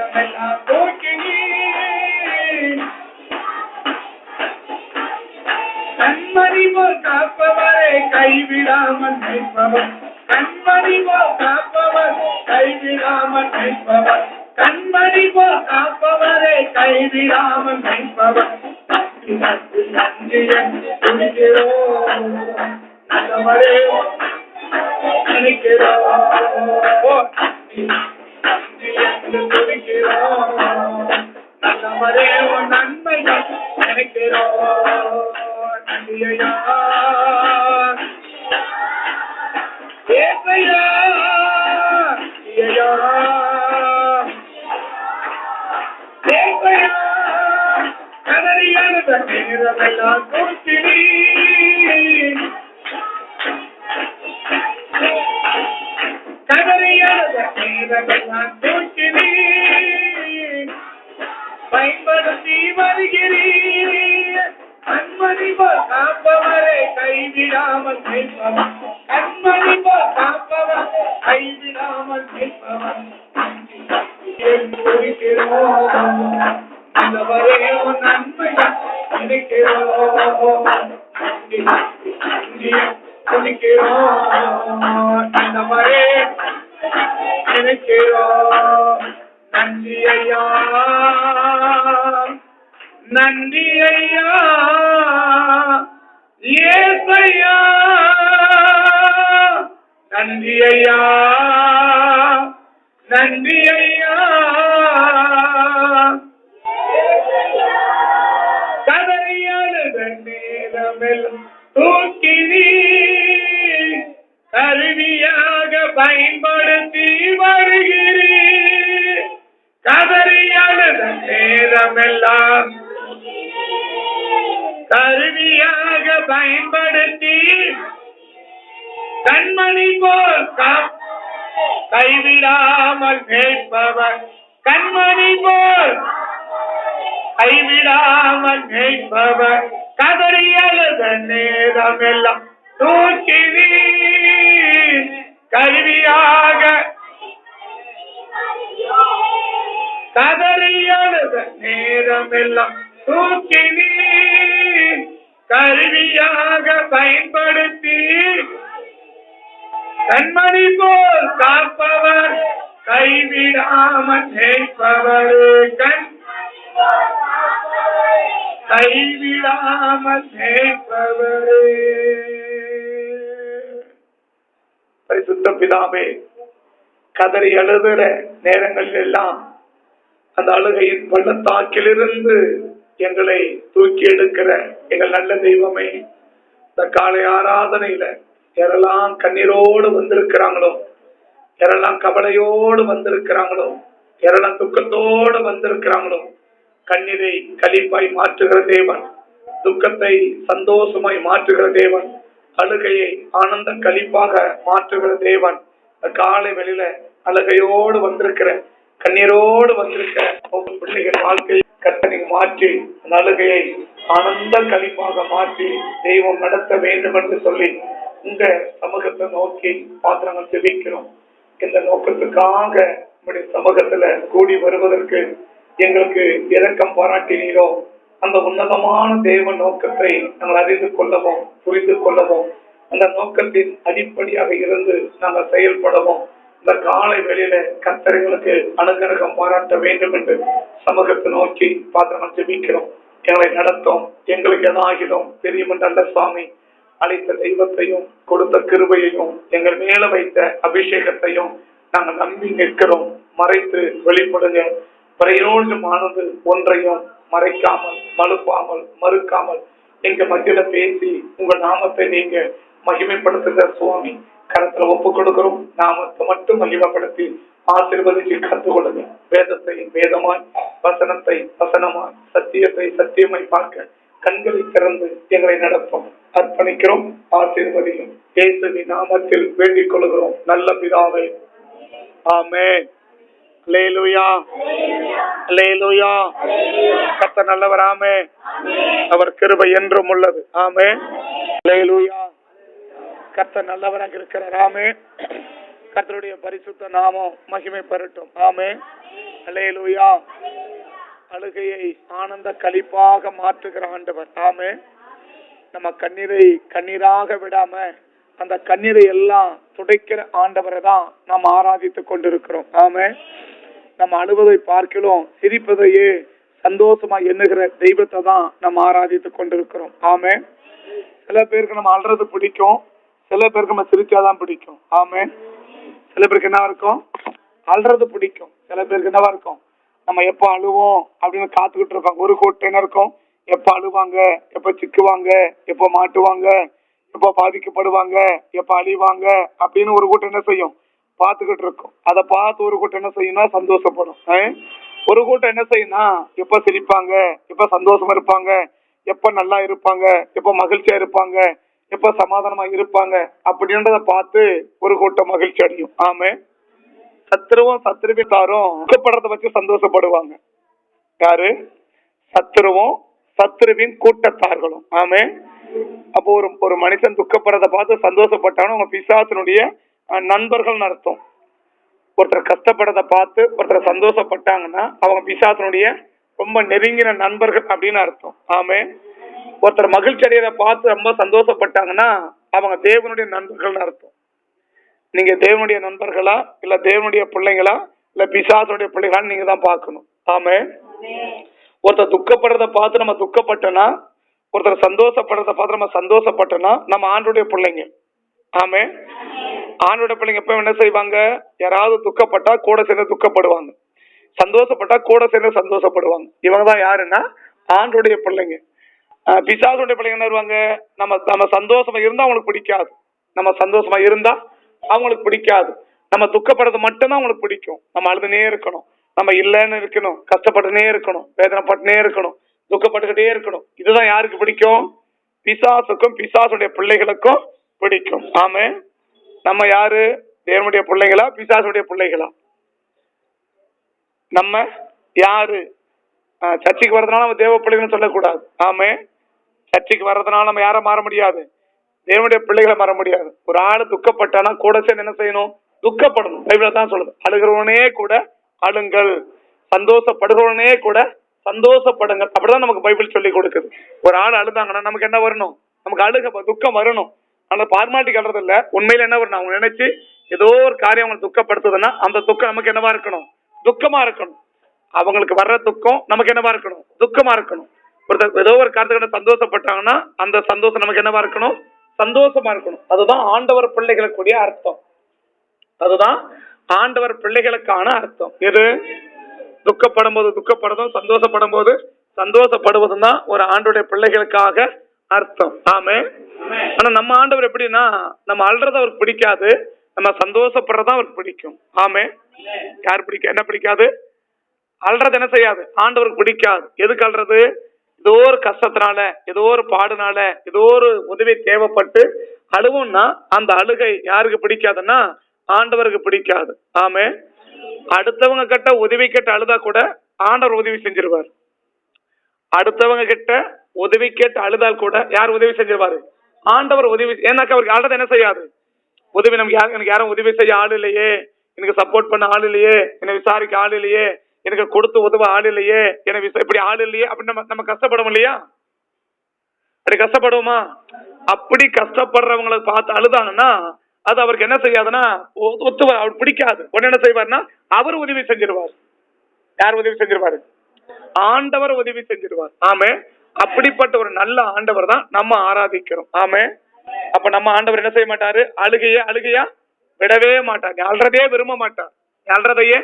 நேரமெல்லாம் தூக்கி கண்மணி போல் காப்பவரை கைவிடாமல் நிற்பவர், கண்மணி போல் காப்பவர் கைவிடாமல் நிற்பவர், கண்மணி போல் காப்பவரை கைவிடாமல் நிற்பவர். நன்றியை துணிக்கிறோம் நல்லவரே நினைக்கிறோம், நன்றி துணிக்கிறோம் நல்லவரே நன்மைகள் நினைக்கிறோம். நன்றியா ஏசையா ஏசையா கதறியான நேரமெல்லாம் தூக்கினி கதறியான நேரமெல்லாம் தூக்கினி பயன்படுத்தி வருகிறீர். கண்மணி போல் காப்பவரை கைவிடாமல் நிற்பவர், கண்மணி போல் காப்பவர் கைவிடாமல் நிற்பவர். நல்லவரே நன்மைகள் நினைக்கிறோம், துணிக்கிறோம் நல்லவரே நினைக்கிறோம். நன்றி ஐயா நன்றி ஐயா ஏசையா நன்றி ஐயா நன்றி ஐயா கதறியாளுத நேரமெல்லாம் தூக்கினி கருவியாக பயன்படுத்தி வருகிறீர். கதறியாளுத நேரமெல்லாம் கருவியாக பயன்படுத்தி கண்மணி போல் கைவிடாமல் மேய்ப்பவர், கண்மணி போல் கைவிடாமல் மேய்ப்பவர். கதறியழுத நேரமெல்லாம் தூக்கினி கருவியாக கதறியழுத நேரமெல்லாம் தூக்கினி கருவியாக பயன்படுத்தி கண்மணி போல் காப்பவர் கைவிடாமல் மேய்ப்பவர், கைவிடாமல் மேய்ப்பவர். பரிசுத்த பிதாவே, கதறி அழுகிற நேரங்களில் எல்லாம் அந்த அழுகையின் பள்ளத்தாக்கிலிருந்து எங்களை தூக்கி எடுக்கிற எங்கள் நல்ல தெய்வமே, இந்த காலை ஆராதனையில யாரெல்லாம் கண்ணீரோடு வந்திருக்கிறாங்களோ, யாரெல்லாம் கவலையோடு வந்திருக்கிறாங்களோ, யாரெல்லாம் துக்கத்தோடு வந்திருக்கிறாங்களோ, கண்ணீரை களிப்பாய் மாற்றுகிற தேவன், துக்கத்தை சந்தோஷமாய் மாற்றுகிற தேவன், அழுகையை ஆனந்த களிப்பாக மாற்றுகிற தேவன். காலை வெளியில அழுகையோடு வந்திருக்கிற கண்ணீரோடு வந்திருக்கிற ஒவ்வொரு பிள்ளைகள் வாழ்க்கையை கர்த்தனை மாற்றி அந்த அழுகையை ஆனந்த களிப்பாக மாற்றி தெய்வம் நடத்த வேண்டும் என்று சொல்லி உங்க சமூகத்தை நோக்கி பாத்திரங்கள் ஜெபிக்கிறோம். இந்த நோக்கத்துக்காக நம்முடைய சமூகத்துல கூடி வருவதற்கு எங்களுக்கு இரக்கம் பாராட்டினீரோ, அந்த உன்னதமான தேவ நோக்கத்தை நாங்கள் அறிந்து கொள்ளவும் புரிந்து கொள்ளவும் அந்த நோக்கத்தின் அடிப்படையாக இருந்து நாங்கள் செயல்படவும் இந்த காலை வெளியில கர்த்தர்களுக்கு அனுகிரகம் பாராட்ட வேண்டும் என்று சமூகத்தை நோக்கி பாத்திரங்கள் ஜெபிக்கிறோம். எங்களை நடத்தும், எங்களுக்கு எதாகிலும் தெரியும் நல்ல சுவாமி, அளித்த தெய்வத்தையும் கொடுத்த கிருபையையும் எங்கள் மேல வைத்த அபிஷேகத்தையும் நாங்கள் நம்பி நிற்கிறோம். மறைத்து வெளிப்படுங்க. பிரயோஜனமானது ஒன்றையும் மறைக்காமல் மழுப்பாமல் மறுக்காமல் எங்க மத்தியில பேசி உங்க நாமத்தை நீங்க மகிமைப்படுத்துகிற சுவாமி கருத்துல ஒப்பு கொடுக்கிறோம். நாமத்தை மட்டும் மகிமைப்படுத்தி ஆசீர்வதிச்சு கற்றுக்கொள்ளுங்க. வேதத்தை வேதமாய், வசனத்தை வசனமாய், சத்தியத்தை சத்தியமாய் பார்க்க கண்களை திறந்து எங்களை நடத்தும் அர்ப்பணிக்கிறோம். ஆசீர்வதியும் இயேசுவின் நாமத்தில் வேண்டிக் கொள்கிறோம் நல்ல பிதாவே, ஆமென். அல்லேலூயா, அல்லேலூயா. கர்த்தர் நல்லவர், ஆமென். அவர் கிருபை என்றும் உள்ளது, ஆமென். அல்லேலூயா. கர்த்தர் நல்லவராக இருக்கிறார், ஆமென். கர்த்தருடைய பரிசுத்த நாமம் மகிமை பெறட்டும், ஆமென். அல்லேலூயா. அழுகையை ஆனந்த களிப்பாக மாற்றுகிற ஆண்டவர். ஆமென். நம்ம கண்ணீரை கண்ணீராக விடாம அந்த கண்ணீரை எல்லாம் துடைக்கிற ஆண்டவரை தான் நாம் ஆராதித்துக் கொண்டிருக்கிறோம். ஆமென். நம்ம அழுவதை பார்க்கிறோம், சிரிப்பதையே சந்தோஷமா எண்ணுகிற தெய்வத்தை தான் நம்ம ஆராதித்துக் கொண்டிருக்கிறோம். ஆமென். சில பேருக்கு நம்ம அழுறது பிடிக்கும், சில பேருக்கு நம்ம சிரிச்சாதான் பிடிக்கும். ஆமென். சில பேருக்கு என்ன இருக்கும், அழுறது பிடிக்கும். சில பேருக்கு என்னவா இருக்கும், நம்ம எப்ப அழுவோம் அப்படின்னு காத்துக்கிட்டு இருப்பாங்க. ஒரு கூட்டம் என்ன இருக்கும், எப்ப அழுவாங்க, எப்ப சிக்குவாங்க, எப்ப மாட்டுவாங்க, எப்ப பாதிக்கப்படுவாங்க, எப்ப அழிவாங்க அப்படின்னு ஒரு கூட்டம் என்ன செய்யும், பார்த்துக்கிட்டு இருக்கும். அதை பார்த்து ஒரு கூட்டம் என்ன செய்யும்னா சந்தோஷப்படும். ஒரு கூட்டம் என்ன செய்யும்னா எப்ப சிரிப்பாங்க, எப்ப சந்தோஷமா இருப்பாங்க, எப்ப நல்லா இருப்பாங்க, எப்ப மகிழ்ச்சியா இருப்பாங்க, எப்ப சமாதானமா இருப்பாங்க அப்படின்றத பார்த்து ஒரு கூட்டம் மகிழ்ச்சி அடையும். ஆமே. சத்துருவும் சத்துருவித்தாரும் துக்கப்படுறத வச்சு சந்தோஷப்படுவாங்க. யாரு? சத்துருவும் சத்துருவின் கூட்டத்தார்களும். ஆமே. அப்போ ஒரு மனுஷன் துக்கப்படுறத பார்த்து சந்தோஷப்பட்டாலும் அவங்க பிசாசினுடைய நண்பர்கள் அர்த்தம். ஒருத்தர் கஷ்டப்படுறத பார்த்து ஒருத்தர் சந்தோஷப்பட்டாங்கன்னா அவங்க பிசாசினுடைய ரொம்ப நெருங்கின நண்பர்கள் அப்படின்னு அர்த்தம். ஆமே. ஒருத்தர் மகிழ்ச்சி அடையத பார்த்து ரொம்ப சந்தோஷப்பட்டாங்கன்னா அவங்க தேவனுடைய நண்பர்கள் அர்த்தம். நீங்க தேவனுடைய நண்பர்களா இல்ல தேவனுடைய பிள்ளைங்களா இல்ல பிசாசுடைய பிள்ளைகளா நீங்க தான் பார்க்கணும். ஆமே. ஒருத்தர் துக்கப்படுறத பார்த்து நம்ம துக்கப்பட்டோம்னா, ஒருத்தர் சந்தோஷப்படுறத பார்த்து நம்ம சந்தோஷப்பட்டோம்னா நம்ம ஆண்டவருடைய பிள்ளைங்க. ஆமே. ஆண்டவருடைய பிள்ளைங்க எப்ப என்ன செய்வாங்க, யாராவது துக்கப்பட்டா கூட சேர்ந்து துக்கப்படுவாங்க, சந்தோஷப்பட்டா கூட சேர்ந்து சந்தோஷப்படுவாங்க. இவங்க தான் யாருன்னா ஆண்டவருடைய பிள்ளைங்க. பிசாசுடைய பிள்ளைங்க என்ன வருவாங்க, நம்ம சந்தோஷமா இருந்தா அவங்களுக்கு பிடிக்காது, நம்ம சந்தோஷமா இருந்தா அவங்களுக்கு பிடிக்காது, நம்ம துக்கப்படுறது மட்டும்தான் அவங்களுக்கு பிடிக்கும். நம்ம அழுதுனே இருக்கணும், நம்ம இல்லைன்னு இருக்கணும், கஷ்டப்பட்டுனே இருக்கணும், வேதனைப்பட்டுனே இருக்கணும், துக்கப்பட்டுக்கிட்டே இருக்கணும். இதுதான் யாருக்கு பிடிக்கும், பிசாசுக்கும் பிசாசுடைய பிள்ளைகளுக்கும் பிடிக்கும். ஆமே. நம்ம யாரு, தேவனுடைய பிள்ளைகளா பிசாசுடைய பிள்ளைகளா? நம்ம யாரு? சர்ச்சைக்கு வர்றதுனால நம்ம தேவ பிள்ளைகள்னு சொல்லக்கூடாது. ஆமே. சர்ச்சைக்கு வர்றதுனால நம்ம யாரை மாற முடியாது, தேவனுடைய பிள்ளைகளை மாற முடியாது. ஒரு ஆளு துக்கப்பட்டானா கூட சேர்ந்து என்ன செய்யணும், துக்கப்படணும். பைபிள் தான் சொல்லுது, அழுகிறவனே கூட அழுங்கள், சந்தோஷப்படுகிறவனே கூட சந்தோஷப்படுங்கள். அப்படிதான் நமக்கு பைபிள் சொல்லி கொடுக்குது. ஒரு ஆள் அழுதாங்கன்னா நமக்கு என்ன வரணும், நமக்கு அழுக துக்கம் வரணும். அந்த பார்மாட்டிக் அழுறது இல்ல, உண்மையில என்ன வரணும், அவங்க நினைச்சு ஏதோ ஒரு காரியம் அவங்க துக்கப்படுத்துதுன்னா அந்த துக்கம் நமக்கு என்னவா இருக்கணும், துக்கமா இருக்கணும். அவங்களுக்கு வர்ற துக்கம் நமக்கு என்னவா இருக்கணும், துக்கமா இருக்கணும். ஒருத்தர் ஏதோ ஒரு காரியத்துக்கு சந்தோஷப்பட்டாங்கன்னா அந்த சந்தோஷம் நமக்கு என்னவா இருக்கணும், சந்தோஷமா இருக்கணும். அதுதான் ஆண்டவர் பிள்ளைகளுக்குரிய அர்த்தம். அதுதான் ஆண்டவர் பிள்ளைகளுக்கான அர்த்தம். எது? துக்கப்படும் போது துக்கப்படுறதும் சந்தோஷப்படும் போது சந்தோஷப்படுவதும் தான் ஒரு ஆண்டவருடைய பிள்ளைகளுக்காக அர்த்தம். ஆமே. ஆனா நம்ம ஆண்டவர் எப்படின்னா, நம்ம அல்றத அவருக்கு பிடிக்காது, நம்ம சந்தோஷப்படுறதா அவருக்கு பிடிக்கும். ஆமே. யார் பிடிக்க, என்ன பிடிக்காது, அல்றது என்ன செய்யாது, ஆண்டவருக்கு பிடிக்காது. எதுக்கு அல்றது? ஏதோ ஒரு கஷ்டத்தினால, ஏதோ ஒரு பாடுனால, ஏதோ ஒரு உதவி தேவைப்பட்டு அழுவும்னா அந்த அழுகை யாருக்கு பிடிக்காதுன்னா ஆண்டவருக்கு பிடிக்காது. ஆமே. அடுத்தவங்க கிட்ட உதவி கேட்டு அழுதா கூட ஆண்டவர் உதவி செஞ்சிருவார். அடுத்தவங்க கிட்ட உதவி கேட்டு அழுதால் கூட யார் உதவி செஞ்சிருவாரு, ஆண்டவர் உதவி. ஏன்னாக்கா அவருக்கு அழுத என்ன செய்யாது, உதவி நமக்கு எனக்கு யாரும் உதவி செய்ய ஆள் இல்லையே, எனக்கு சப்போர்ட் பண்ண ஆள் இல்லையே, என்னை விசாரிக்க ஆள் இல்லையே, எனக்கு கொடுத்து உதவ ஆள் இல்லையே, எனக்கு இப்படி ஆள் இல்லையே அப்படின்னு நம்ம கஷ்டப்படும் இல்லையா? அப்படி கஷ்டப்படுவோமா? அப்படி கஷ்டப்படுறவங்களை பார்த்து அழுதாங்கன்னா அது அவருக்கு என்ன செய்யாதுன்னா ஒத்துவார், அவர் பிடிக்காது. உடனே என்ன செய்வார்னா அவர் உதவி செஞ்சிருவார். யார் உதவி செஞ்சிருவாரு, ஆண்டவர் உதவி செஞ்சிருவார். ஆமே. அப்படிப்பட்ட ஒரு நல்ல ஆண்டவர் தான் நம்ம ஆராதிக்கிறோம். ஆமே. அப்ப நம்ம ஆண்டவர் என்ன செய்ய மாட்டாரு, அழுகையா விடவே மாட்டார், அல்றதையே விரும்ப மாட்டார். அல்றதையே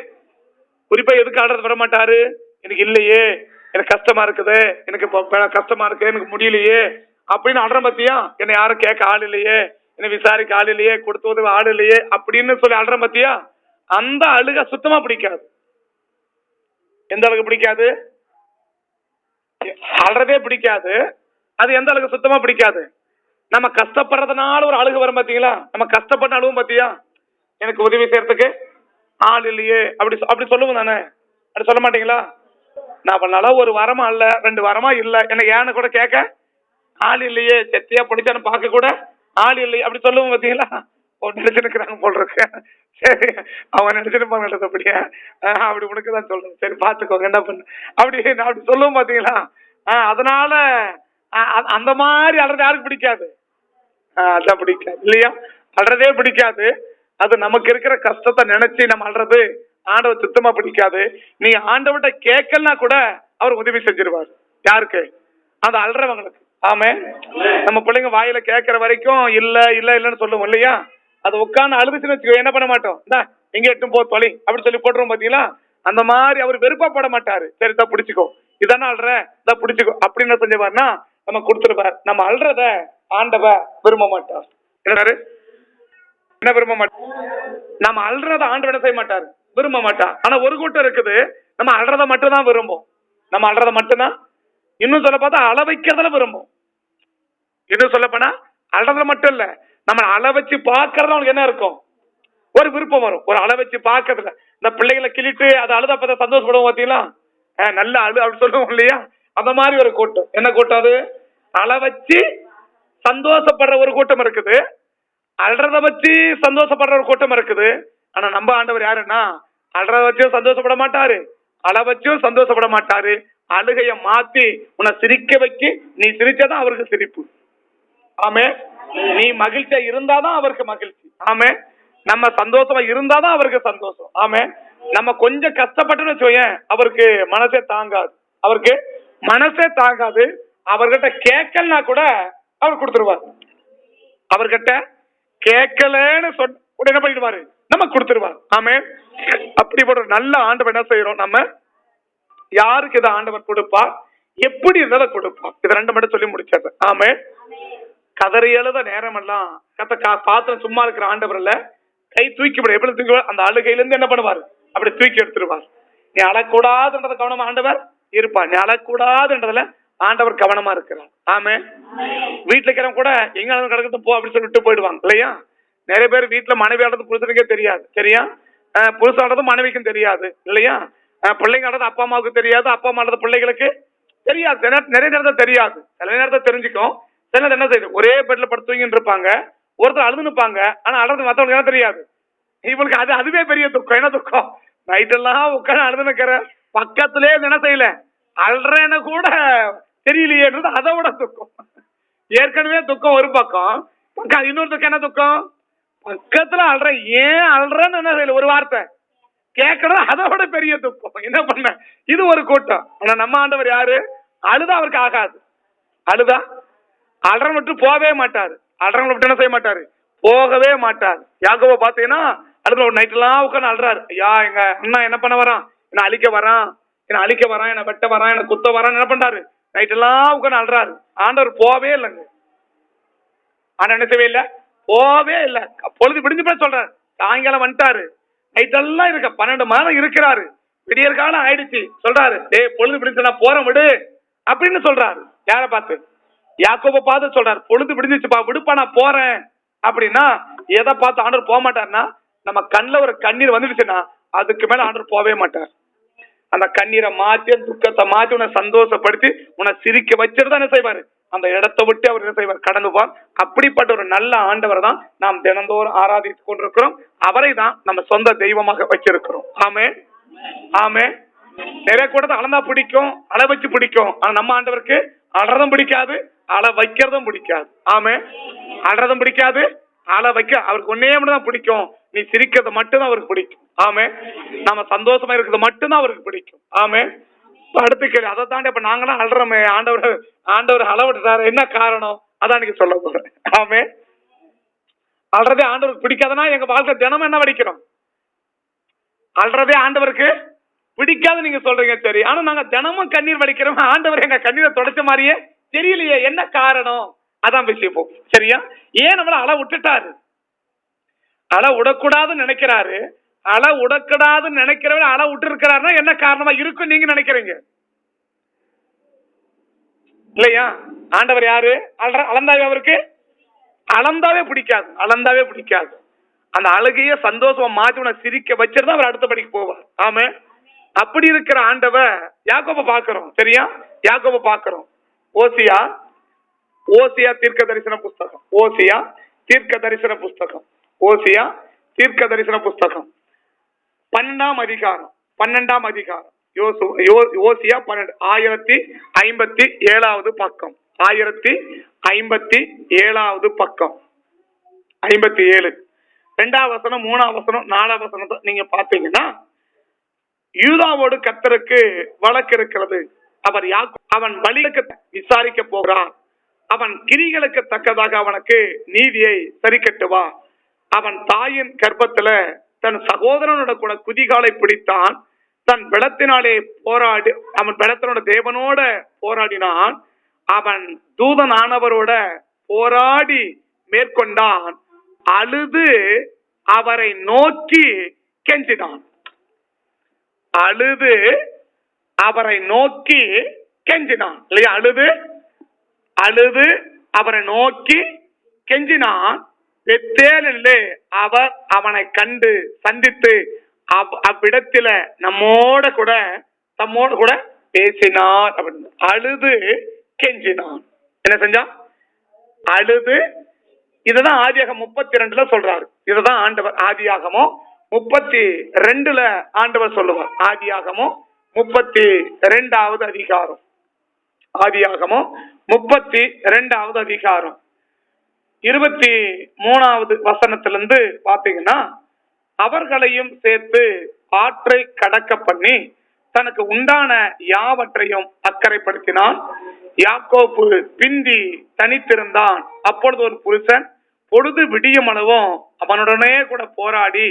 குறிப்பா எதுக்கு அல்றது விட மாட்டாரு, எனக்கு இல்லையே, எனக்கு கஷ்டமா இருக்குது, எனக்கு கஷ்டமா இருக்கு, எனக்கு முடியலையே அப்படின்னு அல்ற பத்தியா, என்னை யாரும் கேட்க ஆள் இல்லையே, என்னை விசாரிக்க ஆள் இல்லையே, கொடுத்து உதவ ஆள் இல்லையே அப்படின்னு சொல்லி அல்ற பத்தியா, அந்த அழுக சுத்தமா பிடிக்காது. எந்த அளவுக்கு பிடிக்காது, அல்றதே பிடிக்காது. அது எந்த அளவுக்கு சுத்தமா பிடிக்காது, நம்ம கஷ்டப்படுறதுனால ஒரு அழுகு வரும் பாத்தீங்களா, நம்ம கஷ்டப்பட்ட அழுவும் பாத்தியா, எனக்கு உதவி செய்யறதுக்கு ஆள் இல்லையே அப்படி சொல்லுவோம் தானே, அப்படி சொல்ல மாட்டீங்களா? நான் பண்ணால ஒரு வாரமா இல்ல, 2 வாரமா இல்ல, எனக்கு ஏன்னு கூட கேட்க ஆள் இல்லையே, செத்தியா பிடிச்சான்னு பார்க்க கூட ஆள் இல்லையே அப்படி சொல்லுவோம் பாத்தீங்களா? நினைச்சுக்கிறாங்க போல் இருக்கு. சரி, அவங்க நினைச்சிருப்பாங்க அப்படியே. அப்படி உனக்குதான் சொல்றேன், சரி பாத்துக்கோங்க என்ன பண்ணு அப்படி நான் அப்படி சொல்லுவோம் பாத்தீங்களா. அதனால அந்த மாதிரி அல்றது யாருக்கு பிடிக்காது? அதான் பிடிக்காது இல்லையா? அல்றதே பிடிக்காது. அது நமக்கு இருக்கிற கஷ்டத்தை நினைச்சு நம்ம அல்றது ஆண்டவர் சுத்தமா பிடிக்காது. நீ ஆண்டவர்கிட்ட கேட்கலனா கூட அவர் உதவி செஞ்சிருவார். யாருக்கு? அந்த அல்றவங்களுக்கு. ஆமே. நம்ம பிள்ளைங்க வாயில கேட்கிற வரைக்கும் இல்ல இல்ல இல்லன்னு சொல்லுவோம் இல்லையா? அது உட்காந்து அழுதுச்சுன்னு வச்சுக்கோ, என்ன பண்ண மாட்டோம், எங்க எட்டும் போ தொலை அப்படி சொல்லி போட்டுருவோம் பாத்தீங்களா. அந்த மாதிரி அவர் வெறுப்பப்பட மாட்டாரு. சரி தான் பிடிச்சிக்கோ, இதானே அல்ற, இதான் பிடிச்சிக்கோ அப்படின்னு என்ன செஞ்சுவார்னா நம்ம கொடுத்துருவார். நம்ம அல்றத ஆண்டவ விரும்ப மாட்டார். என்ன விரும்ப மாட்டார்? நம்ம அல்றத ஆண்டவ என்ன செய்ய மாட்டார்? விரும்ப மாட்டார். ஆனா ஒரு கூட்டம் இருக்குது, நம்ம அல்றத மட்டும் தான் விரும்பும். நம்ம அல்றத மட்டும்தான், இன்னும் சொல்ல பார்த்தா அள வைக்கிறதுல விரும்பும். இன்னும் சொல்ல போனா அல்றதுல மட்டும் இல்ல, நம்ம அள வச்சு பாக்குறது அவங்களுக்கு என்ன இருக்கும்? ஒரு விருப்பம் வரும். ஒரு அள வச்சு பாக்குறதுல இந்த பிள்ளைகளை கிழிட்டு அதை அழுதப்பத சந்தோஷப்படுவோம் பாத்தீங்களா. நல்ல அழு அப்படி சொல்லுவோம் இல்லையா. அந்த மாதிரி ஒரு கூட்டம். என்ன கூட்டம் அது? அள வச்சு சந்தோஷப்படுற ஒரு கூட்டம் இருக்குது, அல்றத வச்சு சந்தோஷப்படுற ஒரு கூட்டம் இருக்குது. ஆனா நம்ம ஆண்டவர் யாருன்னா அல்றத வச்சும் சந்தோஷப்பட மாட்டாரு, அள வச்சும் சந்தோஷப்பட மாட்டாரு. அழுகைய மாத்தி உன்னை சிரிக்க வைக்க, நீ சிரிச்சாதான் அவருக்கு சிரிப்பு. ஆமே. நீ மகிழ்ச்சியா இருந்தாதான் அவருக்கு மகிழ்ச்சி. ஆமே. நம்ம சந்தோஷமா இருந்தாதான் அவருக்கு சந்தோஷம். ஆமே. நம்ம கொஞ்சம் கஷ்டப்பட்டுன்னு வச்சோயேன், அவருக்கு மனசே தாங்காது. அவருக்கு மனசே தாங்காது. அவர்கிட்ட கேட்கலனா கூட அவர் கொடுத்துருவார். அவர்கிட்ட கேட்கலன்னு சொன்ன என்ன பண்ணிடுவாரு? நம்ம கொடுத்துருவார். ஆமே. அப்படிப்பட்ட நல்ல ஆண்டவர் என்ன செய்யறோம், நம்ம யாருக்கு இதை ஆண்டவர் கொடுப்பார், எப்படி இருந்ததை கொடுப்பார், இது ரெண்டு மட்டும் சொல்லி முடிச்சாரு. ஆமே. கதறி எழுத நேரம் எல்லாம் பாத்திரம் சும்மா இருக்கிற ஆண்டவர்ல கை தூக்கி விட, எப்படி தூக்கி அந்த அழுகையில இருந்து என்ன பண்ணுவார்? அப்படி தூக்கி எடுத்துருவார். நீ அழக்கூடாதுன்றத கவனமா ஆண்டவர் இருப்பார். நீ அழக்கூடாதுன்றதுல ஆண்டவர் கவனமா இருக்கிறார். ஆமே. வீட்டுல இருக்கிறவங்க கூட எங்க கிடக்கட்டும் போ அப்படின்னு சொல்லிட்டு போயிடுவாங்க இல்லையா. நிறைய பேர் வீட்டுல மனைவி ஆடுறது புருஷனுக்கே தெரியாது. சரியா? புருஷன் ஆடுறது மனைவிக்கும் தெரியாது இல்லையா. பிள்ளைங்க ஆடுறது அப்பா அம்மாவுக்கு தெரியாது, அப்பா அம்மா ஆடுறது பிள்ளைகளுக்கு தெரியாது. நிறைய நேரத்தில் தெரியாது, சில நேரத்தை தெரிஞ்சுக்கும். சில என்ன செய்யுது, ஒரே பெட்ல படுத்து தூங்கிட்டு இருப்பாங்க, ஒருத்தர் அழுது நிற்பாங்க, ஆனா அழுது மற்றவங்களுக்கு என்ன தெரியாது. இவங்களுக்கு அதுவே பெரிய துக்கம். என்ன துக்கம்? நைட் எல்லாம் உட்காந்து அழுது நிற்கிற பக்கத்திலே என்ன செய்யல, அல்றேன்னு கூட தெரியலையேன்றது அதை விட துக்கம். ஏற்கனவே துக்கம் ஒரு பக்கம், இன்னொரு துக்கம் என்ன துக்கம்? பக்கத்துல அல்ற, ஏன் அல்றன்னு என்ன செய்யல, ஒரு வார்த்தை கேட்கறது அதை விட பெரிய துக்கம். என்ன பண்ண, இது ஒரு கூட்டம். ஆனா நம்ம ஆண்டவர் யாரு? அழுதா அவருக்கு ஆகாது. அழுதா அல்றன் மட்டும் போகவே மாட்டாரு. அல்றன் மட்டும் என்ன செய்ய மாட்டாரு? போகவே மாட்டார். யாக்கோபை பாத்தீங்கன்னா அடுத்த ஒரு நைட் எல்லாம் உட்காந்து அல்றாரு. ஐயா எங்க அண்ணா என்ன பண்ண வரான், என்ன அழிக்க வரான், என்ன வெட்ட வரான், என்ன குத்த வரான், என்ன பண்றாரு? நைட் எல்லாம் உட்காந்து அல்றாரு. ஆண்டவர் போவே இல்லைங்க. ஆனா என்ன செய்யவே இல்லை, போவே இல்லை. பொழுது விடிஞ்சு போய் சொல்றாரு, சாயங்காலம் வந்துட்டாரு, நைட் எல்லாம் இருக்க 12 மாதம் இருக்கிறாரு, விடியற் காலம் ஆயிடுச்சு, சொல்றாரு பொழுது விடிஞ்சா போறேன் விடு அப்படின்னு சொல்றாரு. யார பார்த்து? யாக்கோபை பார்த்து சொல்றாரு, பொழுது விடிஞ்சிச்சுப்பா விடுப்பா நான் போறேன் அப்படின்னா. எதை பார்த்து ஆண்டவர் போக மாட்டார்னா, நம்ம கண்ணில் ஒரு கண்ணீர் வந்துடுச்சுன்னா அதுக்கு மேல ஆண்டவர் போவே மாட்டார். அந்த கண்ணீரை மாற்றி, துக்கத்தை மாற்றி உன்னை சந்தோஷப்படுத்தி உன்னை சிரிக்க வச்சுட்டு தான் என்ன செய்வாரு, அந்த இடத்தை விட்டு அவர் என்ன செய்வார், கடந்து போவார். அப்படிப்பட்ட ஒரு நல்ல ஆண்டவர் தான் நாம் தினந்தோறும் ஆராதித்துக் கொண்டிருக்கிறோம். அவரை தான் நம்ம சொந்த தெய்வமாக வச்சிருக்கிறோம். ஆமே. ஆமே. நிறைய கூட அளந்தா பிடிக்கும், அள வச்சு பிடிக்கும். ஆனா நம்ம ஆண்டவருக்கு அலறதும் பிடிக்காது, அள வைக்கிறதும் பிடிக்காது. ஆமே. அலறதும் பிடிக்காது, அள வைக்க அவருக்கு ஒன்னே மட்டும் தான் பிடிக்கும். நீ சிரிக்கிறது மட்டும்தான் அவருக்கு பிடிக்கும். ஆமே. நம்ம சந்தோஷமா இருக்கிறது மட்டும்தான் அவருக்கு பிடிக்கும். ஆமே. அடுத்து கேள்வி, அதை தாண்டி இப்ப நாங்களாம் அல்றோமே, ஆண்டவர் அளவிட்டாரு, என்ன காரணம், அதான் நீங்க சொல்ல போறேன். ஆமே. அல்றதே ஆண்டவருக்கு பிடிக்காதுன்னா எங்க வாழ்க்கை தினமும் என்ன வடிக்கிறோம்? அல்றதே ஆண்டவருக்கு பிடிக்காது நீங்க சொல்றீங்க, சரி. ஆனா நாங்க தினமும் கண்ணீர் வடிக்கிறோம், ஆண்டவர் எங்க கண்ணீரை தொடச்ச மாதிரியே தெரியலையே, என்ன காரணம், அதான் பேசிப்போம். சரியா? ஏன் நம்மள அள விட்டுட்டாரு? அள விடக்கூடாதுன்னு நினைக்கிறாரு. அள விடக்கூடாதுன்னு நினைக்கிறவங்க அள விட்டு இருக்கிறாருன்னா என்ன காரணமா இருக்கும் நீங்க நினைக்கிறீங்க இல்லையா? ஆண்டவர் யாரு? அளந்தாவே அவருக்கு அளந்தாவே பிடிக்காது, அளந்தாவே பிடிக்காது. அந்த அழகைய சந்தோஷமா மாற்றி உன சிரிக்க வச்சிருந்தா அவர் அடுத்த படிக்கு போவார். ஆமா. அப்படி இருக்கிற ஆண்டவர் யாக்கோபை பார்க்கிறோம். சரியா? யாக்கோபை பார்க்கிறோம். ஓசியா தீர்க்க தரிசன புஸ்தகம். ஓசியா தீர்க்க தரிசன புஸ்தகம் ஓசியா தீர்க்க தரிசன புஸ்தகம் 12ஆம் அதிகாரம் ஓசியா 1057 பக்கம் 1057 பக்கம் 57 2ஆம் வசனம் 3ஆம் வசனம் 4ஆம் வசனத்தை நீங்க பாத்தீங்கன்னா, யூதாவோடு கர்த்தருக்கு வழக்கு இருக்கிறது. அவன் வழிகளுக்கு விசாரிக்க போகிறான். அவன் கிரிகளுக்கு தக்கதாக அவனுக்கு நீதியை சரி கட்டுவா. அவன் தாயின் கர்ப்பத்துல தன் சகோதரனோட கூட குதிகாலை பிடித்தான். தன் பலத்தினாலே போராடி அவன் பலத்தினோட தேவனோட போராடினான். அவன் தூதனானவரோட போராடி மேற்கொண்டான். அழுது அவரை நோக்கி கெஞ்சினான். அழுது அவரை நோக்கி கெஞ்சினான் இல்லையா? அழுது அவரை நோக்கி கெஞ்சினான். பெத்தேலிலே அவர் அவனை கண்டு சந்தித்து அவ்விடத்தில தம்மோட கூட பேசினார். அப்படின்னு அழுது கெஞ்சினான். என்ன செஞ்சான்? அழுது. இதுதான் ஆதியாகமம் 32 சொல்றாரு. இதுதான் ஆண்டவர் ஆதியாகமம் 32 ஆண்டவர் சொல்லுவார். ஆதியாகமம் 32வது அதிகாரம். ஆதியாகமம் 32வது அதிகாரம் 23வது வசனத்திலிருந்து பாத்தீங்கன்னா, அவர்களையும் சேர்த்து ஆற்றை கடக்க பண்ணி தனக்கு உண்டான யாவற்றையும் அக்கறைப்படுத்தினான். யாக்கோபு பிந்தி தனித்திருந்தான். அப்பொழுது ஒரு புருஷன் பொழுது விடியும் அளவும் அவனுடனே கூட போராடி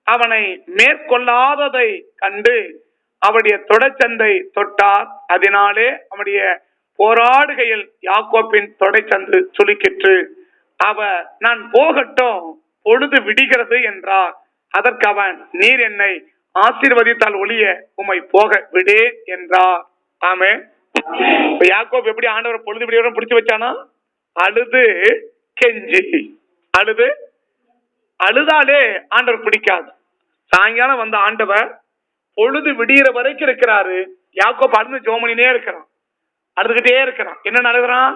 அவனை மேற்கொள்ளாததை கண்டு அவருடைய தொடைச்சந்தை தொட்டார். அதனாலே அவனுடைய போராடுகையில் யாக்கோப்பின் தொடைச்சந்து சுளுக்கிற்று. நான் போகட்டும், பொழுது விடுகிறது என்றார். அதற்கு அவன், நீர் என்னை ஆசீர்வதித்தால் ஒழிய உம்மை போக விடேன் என்றார். ஆமென். யாக்கோப் எப்படி ஆண்டவர் பொழுது விடியவரை பிடிச்சு வச்சானா? அழுது கெஞ்சி. அழுதாலே ஆண்டவர் பிடிக்காது. சாயங்காலம் வந்த ஆண்டவர் பொழுது விடிகிற வரைக்கும் இருக்கிறாரு. யாக்கோப் அழுது ஜோமனினே இருக்கிறான், அழுதுகிட்டே இருக்கிறான். என்ன அழுகிறான்?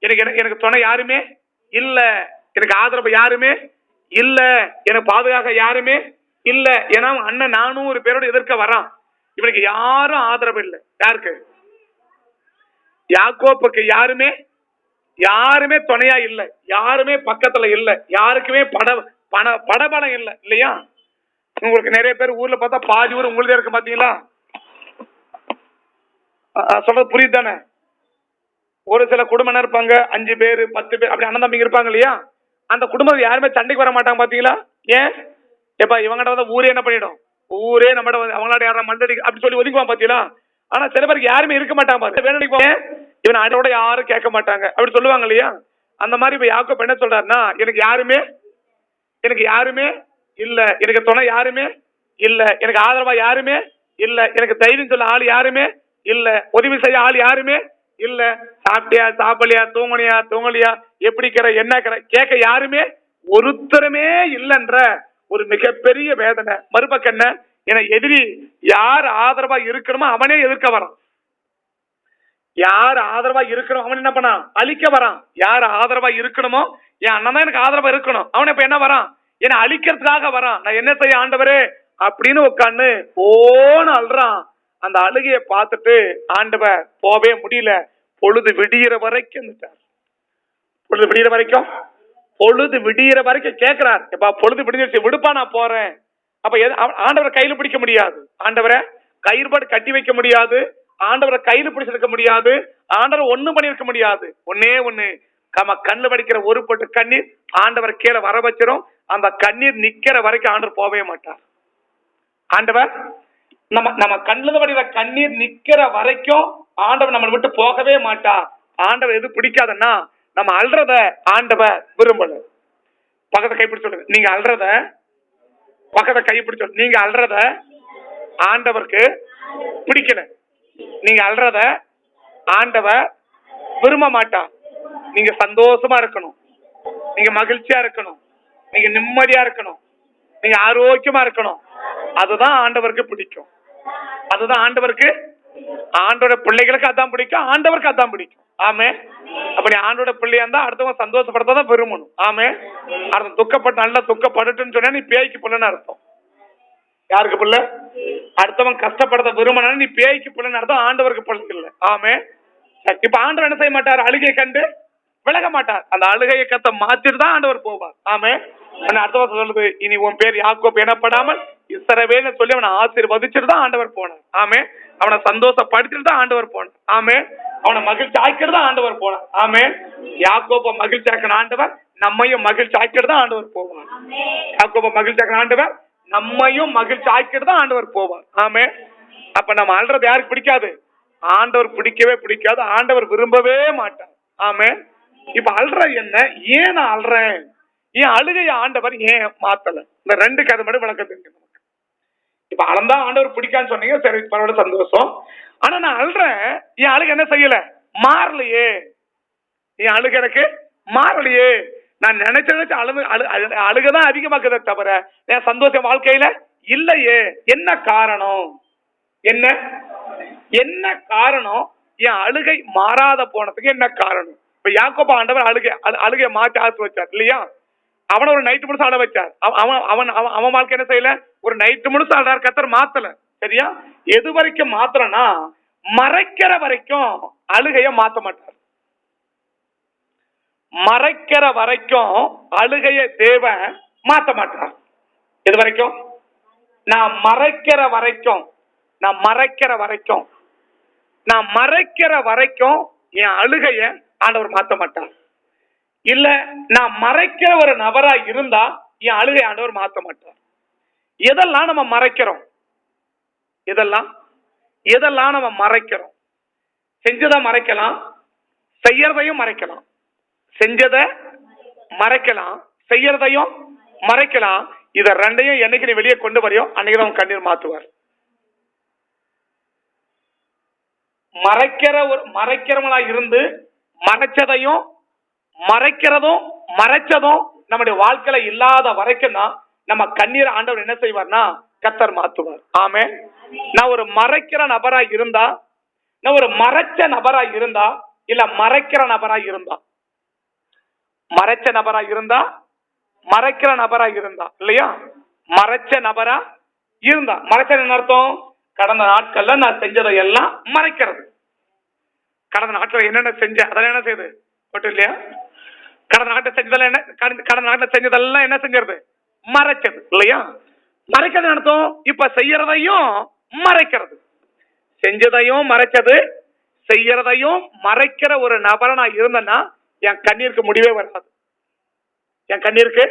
எனக்கு துணை யாருமே இல்ல, எனக்கு ஆதரவு யாருமே இல்ல, எனக்கு பாதுகாக்க யாருமே இல்ல. ஏன்னா அண்ணன் 400 பேரோட எதிர்க்க வரான். இவனுக்கு யாரும் ஆதரவு இல்லை. யாருக்கு? யாக்கோப்புக்கு யாருமே துணையா இல்ல, யாருமே பக்கத்துல இல்ல, யாருக்குமே படபலம் இல்ல இல்லையா? உங்களுக்கு நிறைய பேர் ஊர்ல பார்த்தா பாதி ஊர் உங்களுதே இருக்கு பாத்தீங்களா? சொல்றது புரியுது தானே? ஒரு சில குடும்பம் இருப்பாங்க, 5 பேர் 10 பேர் அப்படி அண்ணன் தம்பிங்க இருப்பாங்க இல்லையா? அந்த குடும்பம் யாருமே சண்டைக்கு வர மாட்டாங்க பாத்தீங்களா? ஏன்? எப்ப இவங்ககிட்ட வந்து ஊரே என்ன பண்ணிடும், ஊரே நம்ம அவங்களோட யாரும் மண்டடி அப்படி சொல்லி ஒதுக்குவான் பாத்தீங்களா? ஆனா சில பேருக்கு யாருமே இருக்க மாட்டாங்க பாரு. வேணும் இவன் அதோட யாரும் கேட்க மாட்டாங்க அப்படி சொல்லுவாங்க இல்லையா? அந்த மாதிரி இப்ப யாக்கோப் என்ன சொல்றாருன்னா, எனக்கு யாருமே இல்ல, எனக்கு துணை யாருமே இல்ல, எனக்கு ஆதரவா யாருமே இல்ல, எனக்கு தைரியம் சொல்ல ஆள் யாருமே இல்ல, உதவி செய்ய ஆள் யாருமே இல்ல, சாப்பிட்டியா சாப்பிடலையா தூங்கலையா எப்படி என்ன கேட்க யாருமே ஒருத்தருமே இல்லைன்ற ஒரு மிகப்பெரிய வேதனை. மறுபக்கம் என்ன? என எதிரி யார் ஆதரவா இருக்கணுமோ அவனே எதிர்க்க வரான். யார் ஆதரவா இருக்கணும் அவன் என்ன பண்ணான்? அழிக்க வரான். யார் ஆதரவா இருக்கணுமோ, என் அண்ணன் தான் எனக்கு ஆதரவா இருக்கணும், அவன் இப்ப என்ன வரான்? என்ன அழிக்கிறதுக்காக வரான். நான் என்ன செய்ய ஆண்டவரே அப்படின்னு உட்காந்து போன அழுறான். அந்த அழுகையை பார்த்துட்டு ஆண்டவர் போவே முடியல. பொழுது விடிகிற வரைக்கும் பொழுது விடிகிற வரைக்கும் கேட்கிறார். எப்ப பொழுது விடிஞ்சிருச்சு விடுப்பா, நான் போறேன். அப்ப ஆண்டவரை கையில பிடிக்க முடியாது, ஆண்டவரை கயிறுபாடு கட்டி வைக்க முடியாது, ஆண்டவரை கையில பிடிச்சிருக்க முடியாது, ஆண்டவரை ஒண்ணும் பண்ணிருக்க முடியாது. ஒன்னே ஒண்ணு, நம்ம கண்ணு வடிக்கிற ஒரு பொட்டு கண்ணீர் ஆண்டவர் கீழே வர வச்சிரும். அந்த கண்ணீர் நிக்கிற வரைக்கும் ஆண்டவர் போவே மாட்டார். ஆண்டவர் நம்ம கண்ணுல வடிகிற கண்ணீர் நிக்கிற வரைக்கும் ஆண்டவர் நம்மளை விட்டு போகவே மாட்டார். ஆண்டவர் எது பிடிக்காதுன்னா நம்ம அல்றத ஆண்டவர் விரும்பல. பக்கத்தை கைப்பிடி சொல்லுங்க, நீங்க அல்றத பக்கத்தை கைப்பிடி சொல்லுங்க. நீங்க அல்றத ஆண்டவருக்கு பிடிக்கல, நீங்க அல்றத ஆண்டவர் விரும்ப மாட்டார். நீங்க சந்தோஷமா இருக்கணும், நீங்க மகிழ்ச்சியா இருக்கணும், நீங்க நிம்மதியா இருக்கணும், நீங்க ஆரோக்கியமா இருக்கணும். அதுதான் ஆண்டவருக்கு பிடிக்கும். அதுதான் ஆண்டவருக்கு ஆண்டோட பிள்ளைகளுக்கு அதான் பிடிக்கும், ஆண்டவருக்கு அதான் பிடிக்கும். ஆமே. அப்ப நீ ஆண்டோட பிள்ளையா இருந்தா அடுத்தவங்க சந்தோஷப்படுறதான் விரும்பணும். ஆமே. அடுத்த துக்கப்பட்டு நல்லா துக்கப்பட்டுன்னு சொன்னா நீ பேய்க்கு பிள்ளைன்னு அர்த்தம். யாருக்கு பிள்ளை? அடுத்தவன் கஷ்டப்படுறத விரும்பினா நீ பேய்க்கு பிள்ளைன்னு அர்த்தம், ஆண்டவருக்கு பிள்ளை இல்லை. ஆமே. இப்ப ஆண்டவர் என்ன செய்ய மாட்டார்? அழுகையை கண்டு விலக மாட்டார். அந்த அழுகையை கத்த மாத்திட்டு தான் ஆண்டவர் போவார். ஆமே. அடுத்த வருஷம் சொல்லுது, இனி உன் பேர் யாக்கோப் எனப்படாமல் இஸ்ரவேல்னு சொல்லி அவனை ஆசீர்வதிச்சுட்டு தான் ஆண்டவர் போனார். ஆமே. அவனை சந்தோஷப்படுத்திட்டு தான் ஆண்டவர் போனார். ஆமே. அவனை மகிழ்ச்சி ஆக்கிட்டு தான் ஆண்டவர் போனார். ஆமே. யாக்கோப மகிழ்ச்சி ஆக்கின ஆண்டவர் நம்மையும் மகிழ்ச்சி ஆக்கிட்டு தான் ஆண்டவர் போவார். யாக்கோப மகிழ்ச்சி ஆக்கின ஆண்டவர் நம்மையும் மகிழ்ச்சி ஆக்கிட்டு தான் ஆண்டவர் போவார். ஆமே. அப்ப நம்ம அல்றது யாருக்கு பிடிக்காது? ஆண்டவர் பிடிக்கவே பிடிக்காது, ஆண்டவர் விரும்பவே மாட்டார். ஆமே. இப்ப அல்ற என்ன? ஏன் நான் அல்றேன்? ஏன் அழுகைய ஆண்டவர் ஏன் மாத்தல? இந்த ரெண்டு கதை மட்டும் விளக்கம் தெரியும் நமக்கு. இப்ப அளந்தா ஆண்டவர் பிடிக்கான்னு சொன்னீங்க, சரி பரவாயில்ல, சந்தோஷம். ஆனா நான் அல்றேன், என் அழுகை என்ன செய்யல? மாறலையே. என் அழுகை எனக்கு மாறலையே. நான் நினைச்ச அழுகதான் அதிகமாக்குதே தவிர என் சந்தோஷம் வாழ்க்கையில இல்லையே. என்ன காரணம்? என்ன காரணம்? என் அழுகை மாறாத போனதுக்கு என்ன காரணம்? இப்ப யாக்கோபு ஆண்டவர் அழுகைய மாற்றி ஆத்து வச்சார் இல்லையா? அவனை ஒரு நைட்டு முழுசு அழ வச்சார். அவன் வாழ்க்கை என்ன செய்யல? ஒரு நைட்டு முழுசு அழகார், கத்தர் மாத்தல. சரியா? எது வரைக்கும் மாத்திரனா, மறைக்கிற வரைக்கும் அழுகைய மாத்த மாட்டார். மறைக்கிற வரைக்கும் அழுகைய தேவன் மாத்த மாட்டார். எது வரைக்கும்? நான் மறைக்கிற வரைக்கும் என் அழுகைய ஆண்டவர் மாத்த மாட்டார். இல்ல நான் மறைக்கிற ஒரு நபரா இருந்தா என் அழுகை ஆண்டவர் மாத்த மாட்டார். எதெல்லாம் நம்ம மறைக்கிறோம்? எதெல்லாம் நம்ம மறைக்கிறோம்? செஞ்சதை மறைக்கலாம், செய்யறதையும் மறைக்கலாம். செஞ்சதை மறைக்கலாம், செய்யறதையும் மறைக்கலாம். இத ரெண்டையும் என்னைக்கு நீ வெளியே கொண்டு வரையோ அன்னைக்கு தான் கண்ணீர் மாத்துவார். மறைக்கிறவங்களா இருந்து மறைச்சதையும் மறைச்சதும் நம்முடைய வாழ்க்கையில இல்லாத வரைக்கும் தான் நம்ம கண்ணீர் ஆண்டவர் என்ன செய்வார்னா கத்தர் மாத்துவார். ஆமே. நான் ஒரு மறைக்கிற நபரா இருந்தா, நான் ஒரு மறைச்ச நபரா இருந்தா, இல்ல மறைக்கிற நபரா இருந்தா, மறைச்ச நபரா இருந்தா, மறைக்கிற நபரா இருந்தா இல்லையா? மறைச்ச நபரா இருந்தா, மறைச்ச என்ன அர்த்தம்? கடந்த நாட்கள்ல நான் செஞ்சதை எல்லாம் மறைக்கிறது. கடந்த நாட்கள் என்னென்ன செஞ்ச அதெல்லாம் என்ன செய்யுது மட்டும் இல்லையா? கடந்த நாட்டில் செஞ்சதெல்லாம் என்ன? கடந்த நாட்டில் செஞ்சதெல்லாம் என்ன செஞ்சது? மறைச்சது இல்லையா? மறைக்கிறது அர்த்தம் இப்ப செய்யறதையும் மறைக்கிறது. செஞ்சதையும் மறைச்சது, செய்யறதையும் மறைக்கிற ஒரு நபரை நான் இருந்தேன்னா என் கண்ணீருக்கு முடிவே வராது. என் கண்ணீருக்கு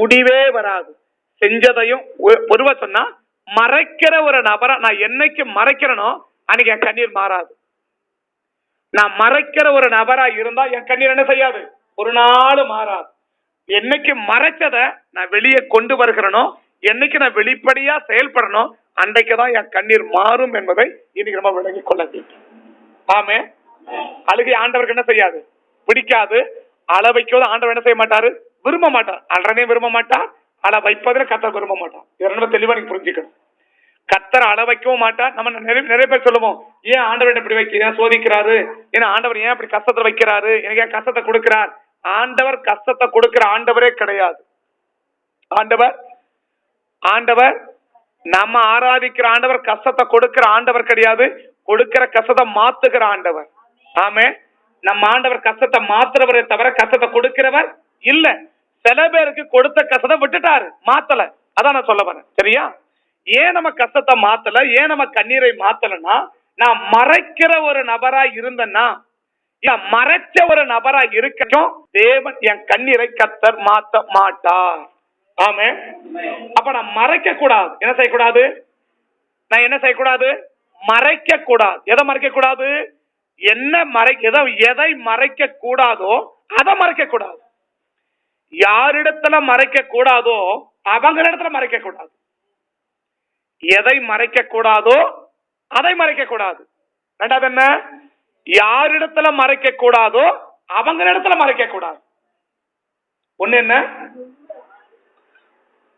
முடிவே வராது. செஞ்சதையும் பொதுவா சொன்னா மறைக்கிற ஒரு நபரை நான் என்னைக்கு மறைக்கிறனோ அன்னைக்கு என் கண்ணீர் மாறாது. நான் மறைக்கிற ஒரு நபரா இருந்தா என் கண்ணீர் என்ன செய்யாது? ஒரு நாள் மாறாது. என்னைக்கு மறைச்சத நான் வெளியே கொண்டு வருகிறனோ, என்னைக்கு நான் வெளிப்படையா செயல்படணும், அன்றைக்குதான் என் கண்ணீர் மாறும் என்பதை இன்னைக்கு நம்ம விளங்கிக் கொள்ள வேண்டும். ஆமே. அழுகை ஆண்டவருக்கு என்ன செய்யாது? பிடிக்காது. அள வைக்கிறது ஆண்டவர் என்ன செய்ய மாட்டாரு? விரும்ப மாட்டார். அழறனே விரும்ப மாட்டார், அள வைப்பதில் கத்தர் விரும்ப மாட்டார். இதெல்லாம் தெளிவா நீங்க புரிஞ்சுக்கணும். கத்தர் அள வைக்கவும் மாட்டார். நம்ம நிறைய பேர் சொல்லுவோம், ஏன் ஆண்டவர் இப்படி வைக்க சோதிக்கிறாரு, ஏன்னா ஆண்டவர் ஏன் இப்படி கஷ்டத்தை வைக்கிறாரு, எனக்கு ஏன் கஷ்டத்தை கொடுக்கிறார்? ஆண்டவர் கஷ்டத்தை கொடுக்கிற ஆண்டவரே கிடையாது. ஆண்டவர் நம்ம ஆராதிக்கிற ஆண்டவர் கஷ்டத்தை கொடுக்கிற ஆண்டவர் கிடையாது. கொடுக்கிற கஷ்டத்தை மாத்துகிற ஆண்டவர். ஆமே. நம்ம ஆண்டவர் கஷ்டத்தை மாத்துறவரை தவிர கஷ்டத்தை கொடுக்கிறவர் இல்ல. சில பேருக்கு கொடுத்த கஷ்டத்தை விட்டுட்டாரு, மாத்தல. அதான் நான் சொல்ல வரேன். சரியா? ஏன் நம்ம கஷ்டத்தை மாத்தல, ஏன் நம்ம கண்ணீரை மாத்தலன்னா, நான் மறைக்கிற ஒரு நபரா இருந்தேன்னா, மறைச்ச ஒரு நபரா இருக்கட்டும், தேவன் என் கண்ணீரை கத்தர் மாத்த மாட்டார். ஆமே. அப்ப நான் மறைக்க கூடாது. என்ன செய்யக்கூடாது? நான் என்ன செய்யக்கூடாது? மறைக்க கூடாது. எதை மறைக்க கூடாது? எதை மறைக்க கூடாதோ அதை மறைக்க கூடாது. யாரிடத்துல மறைக்க கூடாதோ அவங்களிடத்துல மறைக்க கூடாது. எதை மறைக்க கூடாதோ அதை மறைக்க கூடாது. ரெண்டாவது என்ன? யாரிடத்துல மறைக்க கூடாதோ அவங்களிடத்துல மறைக்க கூடாது. ஒண்ணு என்ன?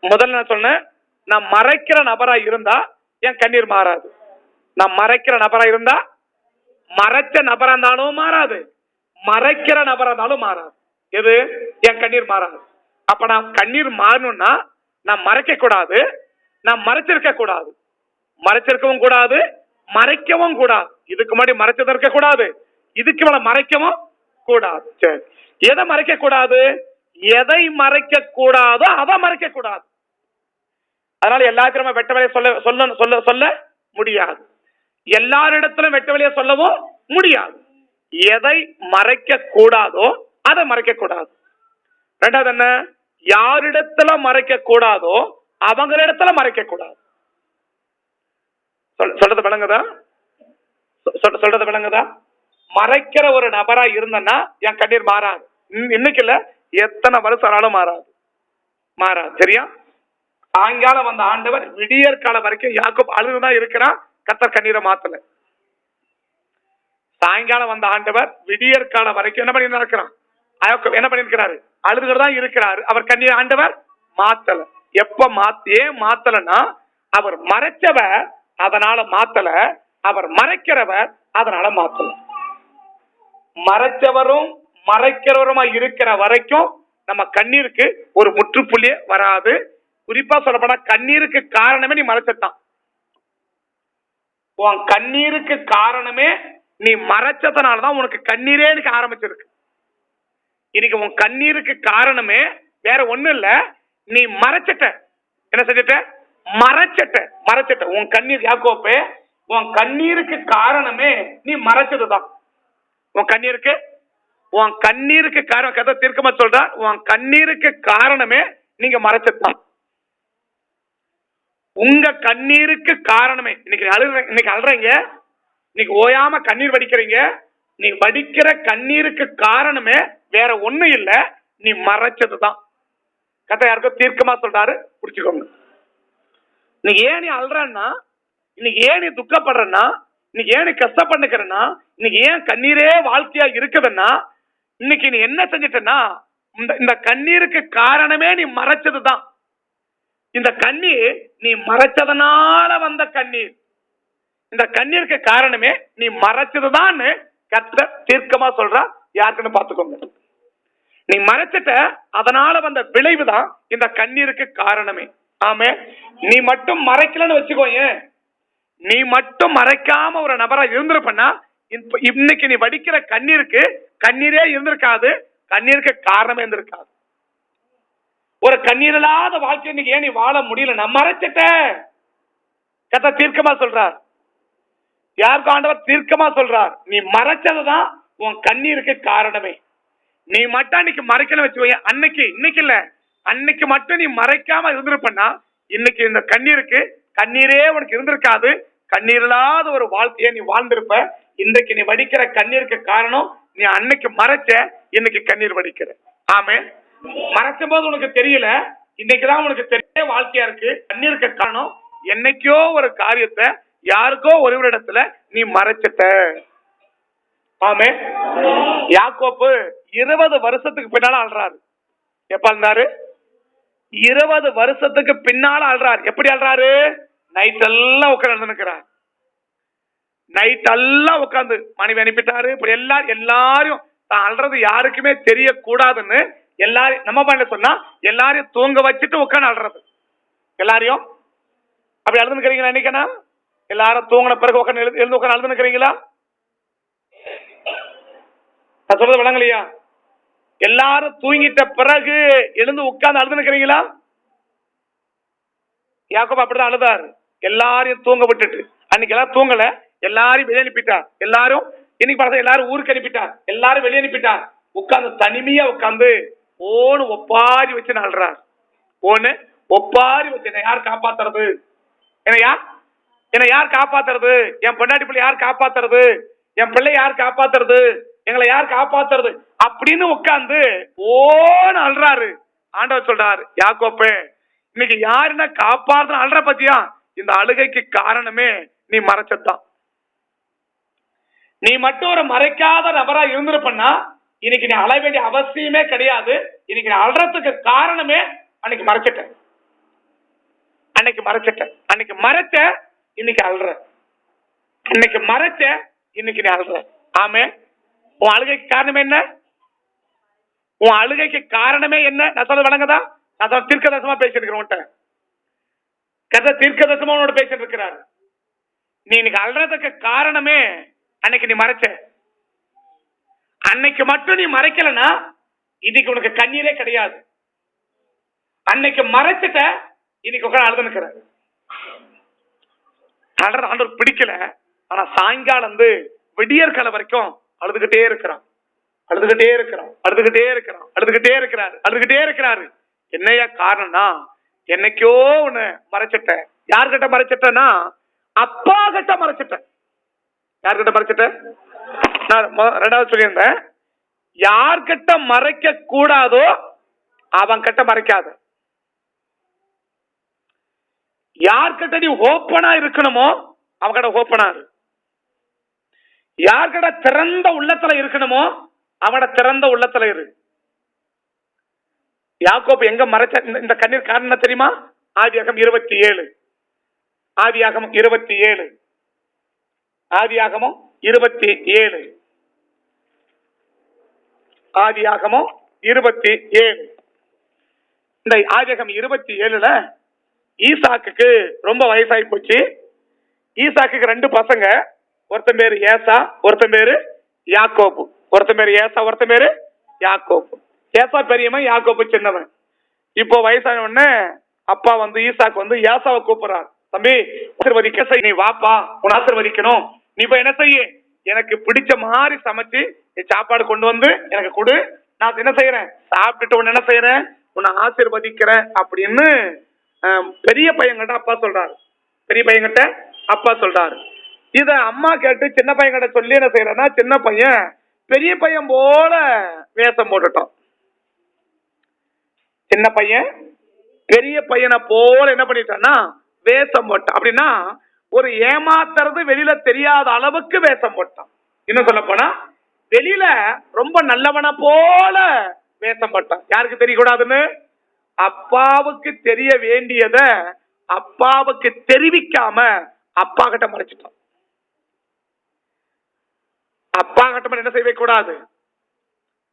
முதல்ல நான் சொன்னேன், நான் மறைக்கிற நபரா இருந்தா என் கண்ணீர் மாறாது. நான் மறைக்கிற நபரா இருந்தா, மறைச்ச நபரா இருந்தாலும் மாறாது, மறைக்கிற நபரா இருந்தாலும் மாறாது. எது? என் கண்ணீர் மாறாது. அப்ப நான் கண்ணீர் மாறணும்னா நான் மறைக்க கூடாது, நான் மறைச்சிருக்க கூடாது, மறைச்சிருக்கவும் கூடாது, மறைக்கவும் கூடாது. இதுக்கு முன்னாடி மறைச்சது இருக்க கூடாது, இதுக்கு மேல மறைக்கவும் கூடாது. சரி, எதை மறைக்க கூடாது? எதை மறைக்க கூடாதோ அதை மறைக்க கூடாது. அதனால எல்லாத்திலும் வெட்ட வழியை சொல்ல சொல்ல சொல்ல சொல்ல முடியாது, எல்லாரிடத்திலும் வெட்ட வழியை சொல்லவும் முடியாது. எதை மறைக்க கூடாதோ அதை மறைக்க கூடாது. ரெண்டாவது என்ன? யாரிடத்துல மறைக்க கூடாதோ அவங்களிடத்துல மறைக்க கூடாது. சொல்றது விளங்குதா? சொல்றது விளங்குதா? மறைக்கிற ஒரு நபரா இருந்தன்னா என் கண்ணீர் மாறாது. இன்னைக்கு இல்ல, எத்தனை வருஷம் ஆனாலும் மாறாது, மாறாது. சரியா? சாயங்காலம் வந்த ஆண்டவர் விடியற் காலம் வரைக்கும் யாக்கோபு அழுதுதான் இருக்கிறான், கர்த்தர் கண்ணீரை மாத்தல. சாயங்காலம் வந்த ஆண்டவர் விடியற் காலம் வரைக்கும் என்ன பண்ணி இருக்கிறான்? என்ன பண்ணிருக்கிறாரு? அழுதுதான் இருக்கிறாரு. அவர் கண்ணீர் ஆண்டவர் மாத்தல. எப்ப ஏன் மாத்தலன்னா, அவர் மறைச்சவர் அதனால மாத்தல, அவர் மறைக்கிறவர் அதனால மாத்தல. மறைச்சவரும் மறைக்கிறவருமா இருக்கிற வரைக்கும் நம்ம கண்ணீருக்கு ஒரு முற்றுப்புள்ளியே வராது. குறிப்பா சொல்லப்போனா கண்ணீருக்கு காரணமே நீ மறைச்சதான். உன் கண்ணீருக்கு காரணமே நீ மறைச்சதுனாலதான் உனக்கு கண்ணீரே எனக்கு ஆரம்பிச்சிருக்கு. இன்னைக்கு உன் கண்ணீருக்கு காரணமே வேற ஒண்ணும் இல்ல, நீ மறைச்சிட்ட. என்ன செஞ்சிட்ட? மறைச்சிட்ட. உன் கண்ணீர் யாக்கோபே, உன் கண்ணீருக்கு காரணமே நீ மறைச்சதுதான். உன் கண்ணீருக்கு காரணம் கதை தீர்க்கமா சொல்ற, உன் கண்ணீருக்கு காரணமே நீங்க மறைச்சதுதான். உங்க கண்ணீருக்கு காரணமே இன்னைக்கு அழுறீங்க, இன்னைக்கு ஓயாம கண்ணீர் வடிக்கிறீங்க. நீ வடிக்கிற கண்ணீருக்கு காரணமே வேற ஒண்ணு இல்ல, நீ மறைச்சதுதான். கதை யாருக்கும் தீர்க்கமா சொல்றாரு, புடிச்சுக்கோங்க. நீ ஏன் நீ அழுறன்னா, இன்னைக்கு ஏன் நீ துக்கப்படுறன்னா, இன்னைக்கு ஏன் நீ கஷ்டப்படுக்கிறன்னா, இன்னைக்கு ஏன் கண்ணீரே வாழ்க்கையா இருக்குதுன்னா, இன்னைக்கு நீ என்ன செஞ்சிட்டன்னா, இந்த கண்ணீருக்கு காரணமே நீ மறைச்சதுதான். இந்த கண்ணீர் நீ மறைச்சதுனால வந்த கண்ணீர். இந்த கண்ணீருக்கு காரணமே நீ மறைச்சதுதான் கர்த்தர் தீர்க்கமா சொல்றா. யாருக்குன்னு பாத்துக்கோங்க. நீ மறைச்சிட்ட, அதனால வந்த விளைவுதான் இந்த கண்ணீருக்கு காரணமே. ஆமே, நீ மட்டும் மறைக்கலன்னு வச்சுக்கோங்க, நீ மட்டும் மறைக்காம ஒரு நபரா இருந்திருப்பா, இன்னைக்கு நீ வடிக்கிற கண்ணீருக்கு கண்ணீரே இருந்திருக்காது, கண்ணீருக்கு காரணமே இருந்திருக்காது. ஒரு கண்ணீர் இல்லாத வாழ்க்கை இன்னைக்கு ஏன் நீ வாழ முடியல? நான் மறைச்சிட்ட. கர்த்தர் தீர்க்கமா சொல்றார். யாருக்கும் ஆண்டவர் தீர்க்கமா சொல்றார், நீ மறைச்சதுதான் உன் கண்ணீருக்கு காரணமே. நீ மட்டும் அன்னைக்கு மறைக்கணும் வச்சுக்கோங்க, இன்னைக்கு இல்ல, அன்னைக்கு மட்டும் நீ மறைக்காம இருந்திருப்பா, இன்னைக்கு இந்த கண்ணீருக்கு கண்ணீரே உனக்கு இருந்திருக்காது, கண்ணீர் இல்லாத ஒரு வாழ்க்கையை நீ வாழ்ந்திருப்ப. இன்றைக்கு நீ வடிக்கிற கண்ணீருக்கு காரணம் நீ அன்னைக்கு மறைச்ச, இன்னைக்கு கண்ணீர் வடிக்கிற. ஆமே, மறைக்கும் போது உனக்கு தெரியல, இன்னைக்குதான் உனக்கு தெரிய வாழ்க்கையா இருக்கு. கண்ணீருக்கு காரணம் என்னைக்கோ ஒரு காரியத்தை யாருக்கோ ஒரு இடத்துல நீ மறைச்சிட்ட. ஆமே, யாக்கோபு 20 வருஷத்துக்கு பின்னால அழுறாரு. எப்ப அழுறாரு? 20 வருஷத்துக்கு பின்னால அழுறாரு. எப்படி அழுறாரு? நைட் எல்லாம் உட்கார்ந்து நைட் எல்லாம் உட்கார்ந்து மனைவி அனுப்பிட்டாரு. இப்படி எல்லாரும் தான் அழுறது யாருக்குமே தெரியக்கூடாதுன்னு எல்லாரும் நம்ம பண்ண சொன்னா எல்லாரையும் தூங்க வச்சுட்டு உட்காந்து அழுறது. எல்லாரையும் அப்படி அழுது நிக்கிறீங்களா? இன்னைக்குனா எல்லாரும் தூங்கின பிறகு உட்காந்து எழுந்து உட்காந்து அழுது நிக்கிறீங்களா? நான் சொல்றது விளங்கலையா? எல்லாரும் தூங்கிட்ட பிறகு எழுந்து உட்கார்ந்து அழுது நிக்கிறீங்களா? யாக்கோபு அப்படிதான் அழுதாரு, எல்லாரையும் தூங்க விட்டுட்டு. அன்னைக்கு எல்லாரும் தூங்கல, எல்லாரும் வெளியே அனுப்பிட்டார். எல்லாரும் இன்னைக்கு பார்த்தா எல்லாரும் ஊருக்கு அனுப்பிட்டார், எல்லாரும் வெளியே அனுப்பிட்டார். உட்கார்ந்து தனிமையா உட்கார்ந்து ஓன்னு ஒப்பாரி வச்சு அழுறார். ஓன்னு ஒப்பாரி வச்சு, என்ன யார் காப்பாத்துறது? என்ன யார் காப்பாத்துறது? என் பொண்டாட்டி பிள்ளை யார் காப்பாத்துறது? என் பிள்ளை யார் காப்பாத்துறது? எங்களை யார் காப்பாத்துறது? அப்படின்னு உட்கார்ந்து ஓன்னு அழுறாரு. ஆண்டவர் சொல்றாரு, யாக்கோபே, இன்னைக்கு யாருன்னா காப்பாத்து அழுற பத்தியா? இந்த அழுகைக்கு காரணமே நீ மறைச்சதான். நீ மட்டும் ஒரு மறைக்காத நபரா இருந்திருப்பா, இன்னைக்கு நீ அழ வேண்டிய அவசியமே கிடையாது. இன்னைக்கு நான் அழுறதுக்கு காரணமே அன்னைக்கு மறைச்சிட்டேன். அன்னைக்கு மறைச்ச இன்னைக்கு அழுற. அன்னைக்கு மறைச்ச, இன்னைக்கு நீ அழுற. ஆமே. உன் அழுகைக்கு காரணம் என்ன? உன் அழுகைக்கு காரணமே என்ன? நான் சொல்ல வழங்கதா? நான் தீர்க்கதரிசனமா பேசிட்டு இருக்கிறேன். கதை தீர்க்கதரிசனமா உன்னோட பேசிட்டு இருக்கிறாரு. நீ இன்னைக்கு அழுறதுக்கு காரணமே அன்னைக்கு நீ மறைச்ச. அன்னைக்கு மட்டும் நீ மறைக்கலனா இன்னைக்கு உனக்கு கண்ணீரே கிடையாது. அன்னைக்கு மறைச்சிட்ட, இன்னைக்கு உட்கார அழுது நிக்கிற. அழுறது ஆண்டவர் பிடிக்கல. ஆனா சாயங்காலம் விடியற் கால வரைக்கும் அழுதுகிட்டே இருக்கிறான், அழுதுகிட்டே இருக்கிறான், அழுதுகிட்டே இருக்கிறான், அழுதுகிட்டே இருக்கிறாரு, அழுதுகிட்டே இருக்கிறாரு. என்னையா காரணம்னா, என்னைக்கோ ஒண்ணு மறைச்சிட்ட. யார்கிட்ட மறைச்சிட்டனா? அப்பா கிட்ட மறைச்சிட்ட. யார்கிட்ட மறைச்சிட்ட? நான் ரெண்டாவது சொல்லியிருந்தேன், யார்கிட்ட மறைக்க கூடாதோ அவன் கிட்ட மறைக்காத. யார்கிட்ட நீ ஓப்பனா இருக்கணுமோ அவங்கிட்ட ஓப்பனா இரு. யார்கிட்ட திறந்த உள்ளத்துல இருக்கணுமோ அவட திறந்த உள்ளத்துல இரு. யாக்கோபு எங்க மறைச்ச இந்த கண்ணீர் காரணம் தெரியுமா? ஆதியாகமம் 27. ஆதியாகமம் 27. ஆதியாகமம் 27. ஆதியாகமம் 27. இந்த ஆதியாகமம் 27ல ஈசாக்குக்கு ரொம்ப வயசாகி போச்சு. ஈசாக்குக்கு 2 பசங்க. ஒருத்தன் பேரு ஏசா, ஒருத்தன் பேரு யாக்கோபு. ஒருத்தன் பேரு ஏசா, ஒருத்தன் பேரு யாக்கோபு. ஏசா பெரியவன், யாக்கோபு சின்னவன். இப்போ வயசான உடனே அப்பா ஈசாக்கு ஏசாவை கூப்பிடுறார். தம்பி, ஆசீர்வதிக்க, நீ வாப்பா, உன் ஆசீர்வதிக்கணும். நீ இப்ப என்ன செய்ய, எனக்கு பிடிச்ச மாதிரி சமைச்சு சாப்பாடு கொண்டு வந்து எனக்கு கொடு. நான் என்ன செய்யறேன், சாப்பிட்டுட்டு உன்ன என்ன செய்யறேன், உன்னை ஆசீர்வதிக்கிறேன் அப்படின்னு பெரிய பையன்கிட்ட அப்பா சொல்றாரு. பெரிய பையன்கிட்ட அப்பா சொல்றாரு. இத அம்மா கேட்டு சின்ன பையன்கிட்ட சொல்லி என்ன செய்யறேன்னா, சின்ன பையன் பெரிய பையன் போல வேஷம் போட்டுட்டான். சின்ன பையன் பெரிய பையனை போல என்ன பண்ணிட்டான்னா வேஷம் போட்டான். அப்படின்னா ஒரு ஏமாத்துறது வெளியில தெரியாத அளவுக்கு வேஷம் போட்டான். இன்னும் சொல்ல போனா வெளியில ரொம்ப நல்லவனை போல வேஷம் போட்டான். யாருக்கு தெரியக்கூடாதுன்னு? அப்பாவுக்கு தெரிய வேண்டியத அப்பாவுக்கு தெரிவிக்காம அப்பா கிட்ட மறைச்சிட்டான். அப்பா கிட்ட என்ன செய்யவே கூடாது?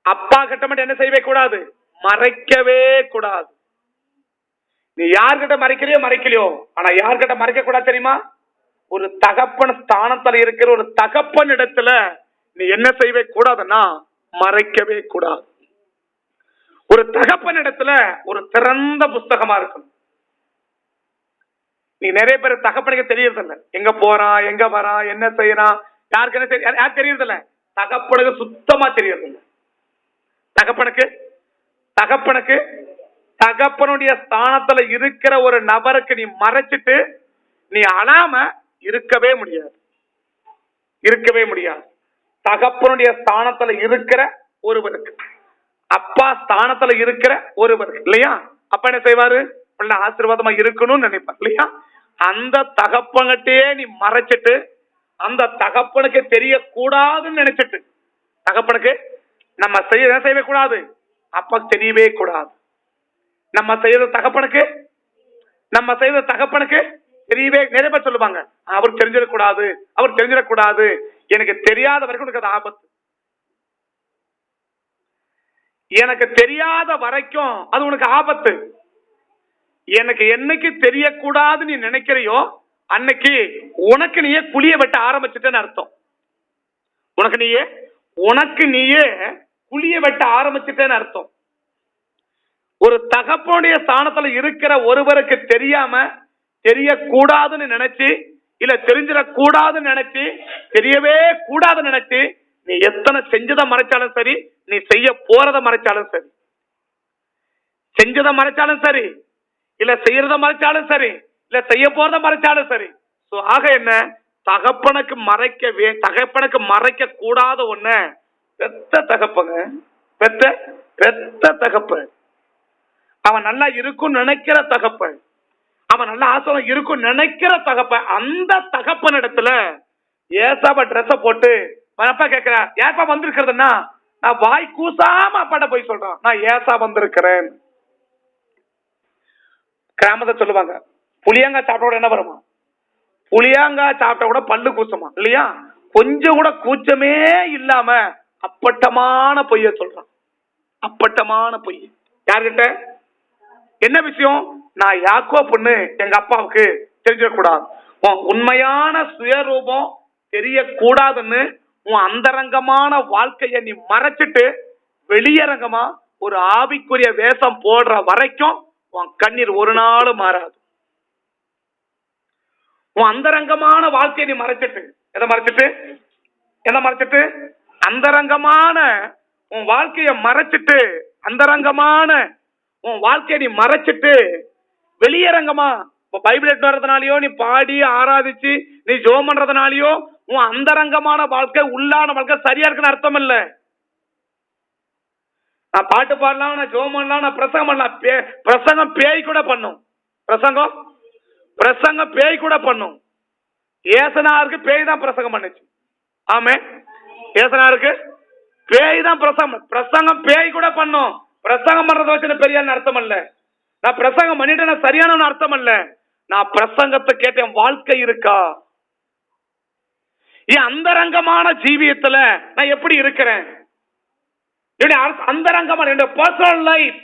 அப்பா கிட்ட என்ன செய்யவே கூடாது? மறைக்கவே கூடாது. நீ யார்கிட்ட மறைக்கலையோ மறைக்கலையோ, ஆனா யார்கிட்ட மறைக்க கூடாது தெரியுமா? ஒரு தகப்பன் ஸ்தானத்துல இருக்கிற ஒரு தகப்பன் இடத்துல நீ என்ன செய்யவே கூடாதுன்னா மறைக்கவே கூடாது. ஒரு தகப்பன் இடத்துல ஒரு திறந்த புஸ்தகமா இருக்கணும். நீ நிறைய பேர் தகப்பனுக்கு தெரியறதில்ல, எங்க போறான், எங்க வரான், என்ன செய்யறான், யாருக்கு என்ன தெரியறதில்ல. தகப்பனுக்கு சுத்தமா தெரியறதில்ல. தகப்பனுக்கு தகப்பனுடைய ஸ்தானத்துல இருக்கிற ஒரு நபருக்கு நீ மறைச்சிட்டு நீ அழாம இருக்கவே முடியாது, இருக்கவே முடியாது. தகப்பனுடைய ஸ்தானத்துல இருக்கிற ஒருவருக்கு, அப்பா ஸ்தானத்துல இருக்கிற ஒருவருக்கு இல்லையா, அப்ப என்ன செய்வாரு, பிள்ளை ஆசீர்வாதமா இருக்கணும்னு நினைப்பார் இல்லையா. அந்த தகப்பன்கிட்டே நீ மறைச்சிட்டு அந்த தகப்பனுக்கு தெரியக்கூடாதுன்னு நினைச்சிட்டு, தகப்பனுக்கு நம்ம செய்யவே கூடாது, அப்ப தெரியவே கூடாது. நம்ம செய்யற தகப்பனுக்கு தெரியவே, நிறைய பேர் சொல்லுவாங்க, அவர் தெரிஞ்சிடக்கூடாது, அவர் தெரிஞ்சிடக்கூடாது. எனக்கு தெரியாத வரைக்கும் உனக்கு அது ஆபத்து. எனக்கு தெரியாத வரைக்கும் அது உனக்கு ஆபத்து. எனக்கு என்னைக்கு தெரியக்கூடாது நீ நினைக்கிறையோ அன்னைக்கு உனக்கு நீயே குழிய வெட்ட ஆரம்பிச்சுட்டேன்னு அர்த்தம். உனக்கு நீயே குழிய வெட்ட ஆரம்பிச்சுட்டேன்னு அர்த்தம். ஒரு தகப்பனுடைய ஸ்தானத்துல இருக்கிற ஒருவருக்கு தெரியாம தெரியக்கூடாதுன்னு நினைச்சு, இல்ல தெரிஞ்சிடக்கூடாதுன்னு நினைச்சு, தெரியவே கூடாதுன்னு நினைச்சு நீ எத்தனை செஞ்சதை மறைச்சாலும் சரி, நீ செய்ய போறதை மறைச்சாலும் சரி, செஞ்சதை மறைச்சாலும் சரி, இல்ல செய்யறத மறைச்சாலும் சரி, இல்ல செய்ய போறத மறைச்சாலும் சரி. ஆக என்ன, தகப்பனுக்கு மறைக்க கூடாத ஒண்ணு பெத்த தகப்பங்க, பெத்த தகப்பன். அவன் நல்லா இருக்கும் நினைக்கிற தகப்பன், அவன் நல்ல ஆசீர்வாதம் இருக்கும் நினைக்கிற தகப்பன். அந்த தகப்பன் இடத்துல ஏசாப ட்ரெஸ் போட்டு அப்பா கேட்கிறா, ஏப்பா வந்திருக்கிறதுன்னா, நான் வாய் கூசாம அப்பாட்ட போய் சொல்றான், நான் ஏசா வந்திருக்கிறேன். கிராமத்தை சொல்லுவாங்க, புளியங்காய் சாப்பிட்டோட என்ன வருமா, புளியாங்காய் சாப்பிட்டா கூட பல்லு கூச்சமா இல்லையா? கொஞ்சம் கூட கூச்சமே இல்லாம அப்பட்டமான பொய்ய சொல்றான். அப்பட்டமான பொய். யார்கிட்ட? என்ன விஷயம்? நான் யாக்கோப்புன்னு எங்க அப்பாவுக்கு தெரிஞ்சிடக்கூடாது. உன் உண்மையான சுயரூபம் தெரியக்கூடாதுன்னு உன் அந்தரங்கமான வாழ்க்கைய நீ மறைச்சிட்டு வெளியரங்கமா ஒரு ஆவிக்குரிய வேஷம் போடுற வரைக்கும் உன் கண்ணீர் ஒரு நாள் மாறாது. உன் அந்தரங்கமான வாழ்க்கையை நீ மறைச்சிட்டு, எதை மறைச்சிட்டு? எதை மறைச்சிட்டு? அந்தரங்கமான உன் வாழ்க்கைய மறைச்சிட்டு, அந்தரங்கமான உன் வாழ்க்கையை நீ மறைச்சிட்டு வெளியரங்கமா பைபிள் எடுத்து வர்றதுனாலயோ, நீ பாடி ஆராதிச்சு நீ ஜெபம் பண்றதுனாலயோ உன் அந்தரங்கமான வாழ்க்கை உள்ளான வாழ்க்கை சரியா இருக்குன்னு அர்த்தம் இல்ல. நான் பாட்டு பாடலாம், நான் ஜெபம் பண்ணலாம், நான் பிரசங்கம் பண்ணலாம். பிரசங்கம் பேய் கூட பண்ணும். பிரசங்கம் பேய் கூட பண்ணும். ஏசனாருக்கு பேய் தான் பிரசங்கம் பண்ணுச்சு. ஆமே, ஏசனாருக்கு பேய் தான் பிரசங்கம் பேய் கூட பண்ணும். பிரசங்கம் பண்றத வச்சு பெரிய அர்த்தம் இல்ல. நான் பிரசங்கம் பண்ணிட்டு நான் சரியான அர்த்தம் இல்ல. நான் பிரசங்கத்தை கேட்டேன், வாழ்க்கை இருக்கா? என் அந்தரங்கமான ஜீவியத்துல நான் எப்படி இருக்கிறேன்? அந்தரங்கமான என்னுடைய பர்சனல் லைஃப்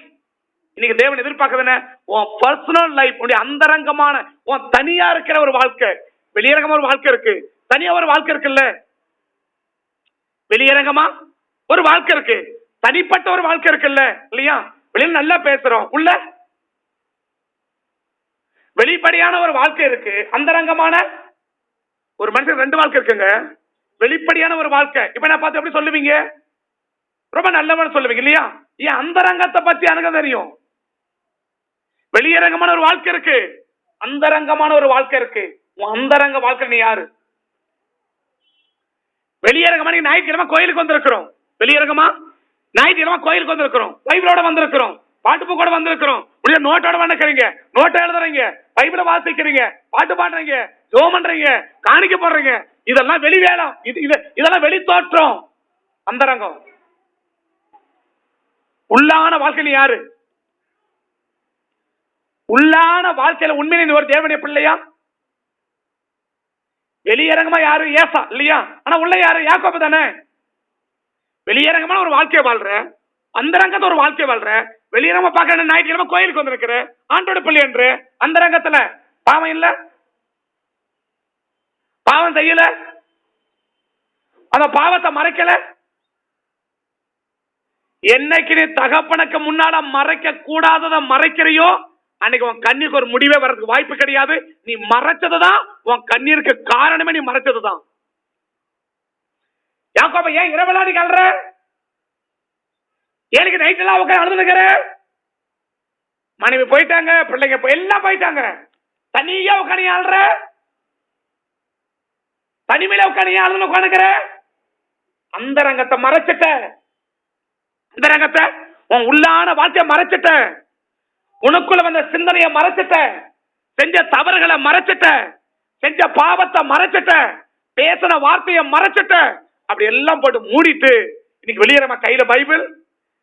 இன்னைக்கு தேவன் எதிர்பார்க்கறது என்ன? உன் பர்சனல் லைஃப், உன்னுடைய அந்தரங்கமான உன் தனியா இருக்கிற ஒரு வாழ்க்கை. வெளியரங்கமா ஒரு வாழ்க்கை இருக்கு, தனியா ஒரு வாழ்க்கை இருக்குல்ல. வெளியரங்கமா ஒரு வாழ்க்கை இருக்கு, தனிப்பட்ட ஒரு வாழ்க்கை இருக்குல்ல இல்லையா? வெளியில நல்லா பேசுறோம், உள்ள வெளிப்படையான ஒரு வாழ்க்கை இருக்கு, அந்தரங்கமான ஒரு மனுஷன் ரெண்டு வாழ்க்கை இருக்குங்க. வெளிப்படையான ஒரு வாழ்க்கை. இப்ப நான் பார்த்து எப்படி சொல்லுவீங்க? ரொம்ப நல்லவன் சொல்லுவீங்க இல்லையா? ஏன் அந்தரங்கத்தை பத்தி எனக்கு தெரியும். வெளியரங்கமான ஒரு வாழ்க்கை இருக்கு, அந்தரங்கமான ஒரு வாழ்க்கை இருக்கு. அந்தரங்க வாழ்க்கை நீ யாரு? வெளியரங்கமா ஞாயிற்றுக்கிழமை கோயிலுக்கு வந்திருக்கிறோம். வெளியரங்கமா ஞாயிற்றுக்கிழமை கோயிலுக்கு வந்திருக்கிறோம், பைபிளோட வந்திருக்கிறோம், பாட்டு புக்கோட வந்திருக்கிறோம், நோட்டோட வந்துக்கிறீங்க, நோட்டை எழுதுறீங்க, பைபிளை வாசிக்கிறீங்க, பாட்டு பாடுறீங்க, ஜெபம் பண்றீங்க, காணிக்க போடுறீங்க. இதெல்லாம் வெளி வேலை, இதெல்லாம் வெளி தோற்றம். அந்தரங்கம். உள்ளான வாழ்க்கை யாரு? உள்ளான வாழ்க்கையில உண்மையில ஒரு தேவனுடைய பிள்ளையா? வெளியரங்கமா யாரு? ஏசா இல்லையா? ஆனா உள்ள யாரு? யாக்கோபு தானே. வெளியரங்கமான ஒரு வாழ்க்கையை வாழ்ற, அந்தரங்கத்தை ஒரு வாழ்க்கை வாழ்ற. வெளியரங்கமா பார்க்க ஞாயிற்றுக்கிழமை கோயிலுக்கு வந்திருக்கிற, ஆண்டோட பிள்ளை என்று. அந்தரங்கத்துல பாவம் இல்ல, பாவம் செய்யல, அந்த பாவத்தை மறைக்கல. என்னைக்கு நீ தகப்பனுக்கு முன்னால மறைக்க கூடாததை மறைக்கிறையோ அன்னைக்கு உன் கண்ணீருக்கு ஒரு முடிவே வர்றதுக்கு வாய்ப்பு கிடையாது. நீ மறைச்சதுதான் உன் கண்ணீருக்கு காரணமே. நீ மறைச்சதுதான். யாக்கோபு ஏன் இரவெல்லாம் நீ கல்ற? ஏனுக்கு நைட் எல்லாம் உட்காந்து அழுதுகிற? மனைவி போயிட்டாங்க, பிள்ளைங்க எல்லாம் போயிட்டாங்க, தனியா உட்காந்து ஆள்ற, தனிமையில உட்காந்து ஆளுன்னு உட்காந்துக்கிற. அந்தரங்கத்தை மறைச்சிட்ட, அந்தரங்கத்தை உன் உள்ளான வாழ்க்கையை மறைச்சிட்ட, உனக்குள்ள வந்த சிந்தனையை மறைச்சிட்ட, செஞ்ச தவறுகளை மறைச்சிட்ட, செஞ்ச பாவத்தை மறைச்சிட்ட, பேசின வார்த்தையை மறைச்சிட்ட. அப்படி எல்லாம் போட்டு மூடிட்டு இன்னைக்கு வெளியேறமா கையில பைபிள்,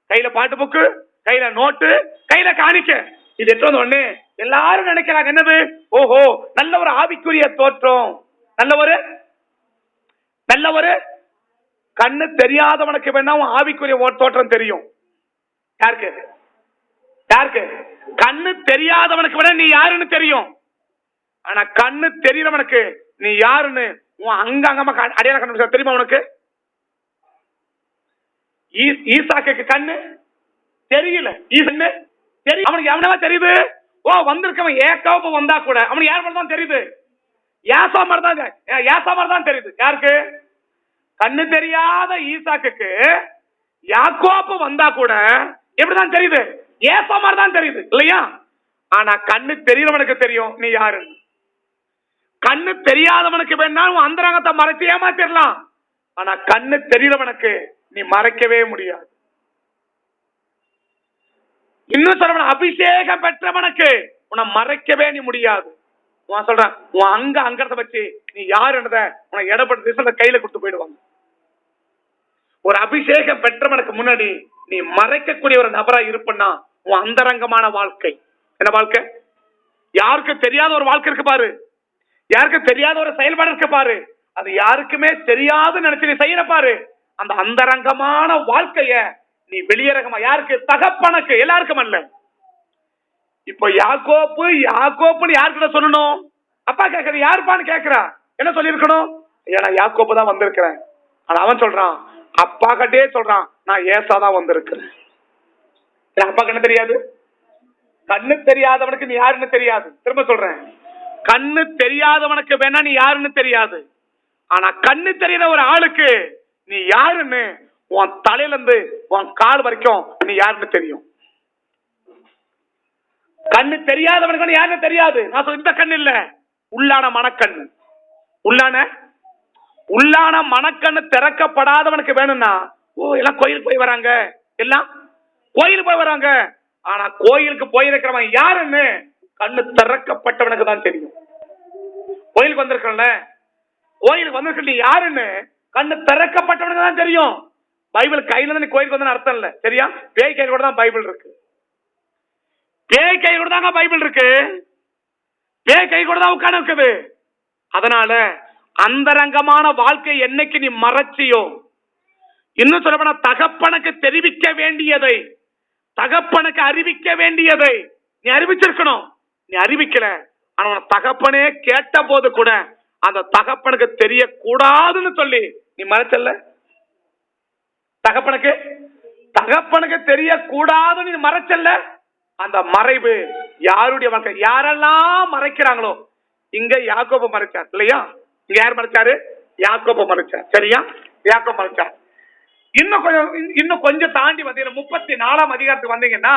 கையில பாட்டு புக்கு, கையில நோட்டு, கையில காணிக்க. இது எட்டு ஒண்ணு எல்லாரும் நினைக்கிறாங்க என்னது? ஓஹோ, நல்ல ஒரு ஆவிக்குரிய தோற்றம், நல்ல ஒரு கண்ணு தெரியாதவனுக்கு வேணா ஆவிக்குரிய தோற்றம் தெரியும். யாருக்கு? யாருக்கு? கண்ணு தெரியாதவனுக்கு வேணா நீ யாருன்னு தெரியும். ஆனா கண்ணு தெரியறவனுக்கு நீ யாருன்னு அங்கமா அடையாளம் கண்டுபிடிச்ச தெரியுமா உனக்கு? ஈசாக்கு கண்ணு தெரியல, அவனுக்கு எவனவா தெரியுது? ஓ வந்திருக்கவன் ஏக்காவு வந்தா கூட அவனுக்கு யார் மாதிரி தான் தெரியுது? ஏசா மாதிரி தான் தெரியுது. யாருக்கு? கண்ணு தெரியாத ஈசாக்கு யாக்கோபு வந்தா கூட எப்படிதான் தெரியுது? ஏசா மாதிரி தான் தெரியுது இல்லையா? ஆனா கண்ணு தெரியறவனுக்கு தெரியும் நீ யாரு. கண்ணு தெரியாதவனுக்கு வேணாலும் அந்தரங்கத்தை மறைச்சு ஏமாத்திடலாம். ஆனா கண்ணு தெரியறவனுக்கு நீ மறைக்கவே முடியாது. இன்னும் சொல்ற, அபிஷேகம் பெற்றவனுக்கு உன்னை மறைக்கவே நீ முடியாது. சொல்றேன், உன் அங்கத்தை வச்சு நீ யாருன்றத உனக்கு இடப்பட்ட திசை கையில கொடுத்து போயிடுவாங்க. ஒரு அபிஷேகம் பெற்றவனுக்கு முன்னாடி நீ மறைக்கக்கூடிய ஒரு நபரா இருப்பன்னா உன் அந்தரங்கமான வாழ்க்கை என்ன வாழ்க்கை? யாருக்கு தெரியாத ஒரு வாழ்க்கை இருக்கு பாரு. யாருக்கும் தெரியாத ஒரு செயல்பாடு இருக்க பாரு, அது யாருக்குமே தெரியாதுன்னு நினைச்சு நீ செய்யற பாரு, அந்த அந்தரங்கமான வாழ்க்கைய நீ வெளியரங்கமா, யாருக்கு? தகப்பனுக்கு, எல்லாருக்கும் அல்ல. இப்போ யாக்கோப்புன்னு யாருக்கிட்ட சொல்லணும்? அப்பா கேட்கற, யாருப்பான்னு கேட்கிறா, என்ன சொல்லிருக்கணும்? ஏன்னா யாக்கோப்பு தான் வந்திருக்கிறேன். ஆனா அவன் சொல்றான், அப்பா கிட்டே சொல்றான், நான் ஏசாதான் வந்திருக்கிறேன். அப்பாக்கு என்ன தெரியாது? கண்ணு தெரியாதவனுக்கு நீ யாருன்னு தெரியாது. திரும்ப சொல்றேன், கண்ணு தெரியாதவனுக்கு வேணா நீ யாருன்னு தெரியாது. ஆனா கண்ணு தெரியாத ஒரு ஆளுக்கு நீ யாருன்னு உன் தலையில இருந்து உன் கால் வரைக்கும் நீ யாருன்னு தெரியும். கண்ணு தெரியாதவனுக்கு யாருன்னு தெரியாது. நான் சொல்ல, இந்த கண்ணு இல்ல, உள்ளான மனக்கண்ணு. உள்ளான மனக்கண்ணு திறக்கப்படாதவனுக்கு வேணும்னா, ஓ எல்லாம் கோயிலுக்கு போய் வராங்க, எல்லாம் கோயிலுக்கு போய் வராங்க. ஆனா கோயிலுக்கு போயிருக்கிறவன் யாருன்னு கண்ணு திறக்கப்பட்டவனுக்கு தான் தெரியும். கோயிலுக்கு வந்திருக்கல, கோயிலுக்கு வந்திருக்க நீ யாருன்னு கண்ணு திறக்கப்பட்டவனுக்கு தான் தெரியும். பைபிள் கையில தான் நீ கோயிலுக்கு வந்து அர்த்தம் இல்ல, சரியா? பேய் கையில் கூட தான் பைபிள் இருக்கு. பேய் கையில் கூட தாங்க பைபிள் இருக்கு. பேய் கை கூட தான் உட்கார்ந்து இருக்குது. அதனால அந்தரங்கமான வாழ்க்கை என்னைக்கு நீ மறைச்சியோ, இன்னும் சொல்ல போனா தகப்பனுக்கு தெரிவிக்க வேண்டியதை, தகப்பனுக்கு அறிவிக்க வேண்டியதை நீ அறிவிச்சிருக்கணும். நீ அறிவிக்கல. ஆனா தகப்பனே கேட்ட போது கூட அந்த தகப்பனுக்கு தெரியக்கூடாதுன்னு சொல்லி நீ மறைச்சல்ல. தகப்பனுக்கு தெரியக்கூடாதுன்னு நீ மறைச்சல்ல. அந்த மறைவு யாருடைய வாழ்க்கை? யாரெல்லாம் மறைக்கிறாங்களோ, இங்க யாக்கோபு மறைச்சார் இல்லையா? இங்க யார் மறைச்சாரு? யாக்கோபு மறைச்சார், சரியா? யாக்கோபு மறைச்சார். இன்னும் கொஞ்சம் தாண்டி வந்தீங்கன்னா 34ஆம் அதிகாரத்துக்கு வந்தீங்கன்னா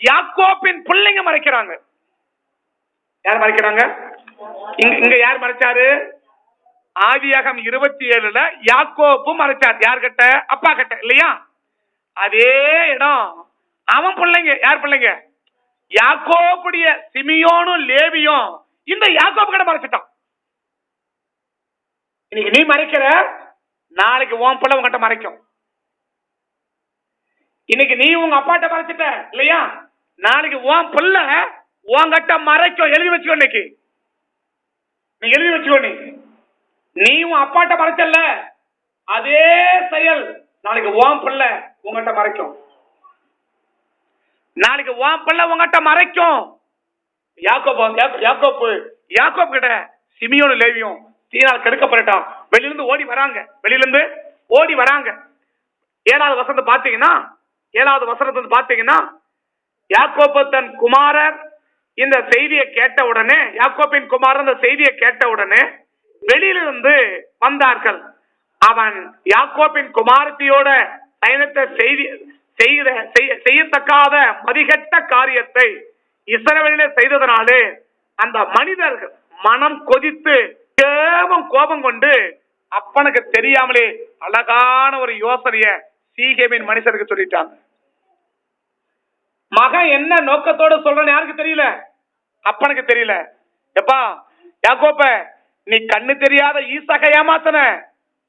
யாக்கோபின் பிள்ளைங்க மறைக்கிறாங்க. யார் மறைக்கிறாங்க? இங்க யார் மறைச்சாரு? ஆதியாகமம் 27ல யாக்கோபு மறைச்சார். யார்கிட்ட? அப்பா கிட்ட இல்லையா? அதே இடம் அவன் பிள்ளைங்க. யார் பிள்ளைங்க? யாக்கோபுடைய சிமியோனும் லேவியும் இந்த யாக்கோபு கிட்ட மறைச்சிட்டான். இன்னைக்கு நீ மறைக்கிற, நாளைக்கு உன் பிள்ளை உங்ககிட்ட மறைக்கும். இன்னைக்கு நீ உங்க அப்பாட்ட மறைச்சிட்ட இல்லையா? நாளைக்கு உன் பிள்ளை உன்கிட்ட மறைக்கும். எழுதி வச்சுக்கோ. இன்னைக்கு நீ எழுதி வச்சுக்கோ. நீ உன் அப்பாட்ட மறைச்சல்ல, அதே செயல் நாளைக்கு உன் பிள்ளை உங்ககிட்ட மறைக்கும். நாளைக்கு உன் பிள்ளை உங்ககிட்ட மறைக்கும். யாக்கோபு கிட்ட சிமியோனு லேவியும் தீனால் கெடுக்கப்பட்டான். வெளியிலிருந்து ஓடி வராங்க. 7வது வசனத்தை பாத்தீங்கன்னா யாக்கோபு தன் குமாரர் இந்த செய்தியை கேட்ட உடனே, யாக்கோபின் குமாரர் இந்த செய்தியை கேட்ட உடனே வெளியிலிருந்து வந்தார்கள். அவன் யாக்கோபின் குமாரத்தியோட பயணத்தை செய்யத்தக்காத மதிகட்ட காரியத்தை இஸ்ரவேலிலே செய்ததனாலே அந்த மனிதர்கள் மனம் கொதித்து கோபம் கொண்டு அப்பனுக்கு தெரியாமலே அழகான ஒரு யோசனைய சீகேமின் மனுஷருக்கு சொல்லிட்டாங்க. மகன் என்ன நோக்கத்தோட சொல்றன்னு யாருக்கு தெரியல? அப்பனுக்கு தெரியல. எப்பா யாக்கோப, நீ கண்ணு தெரியாத ஈசாக்கை ஏமாத்தன,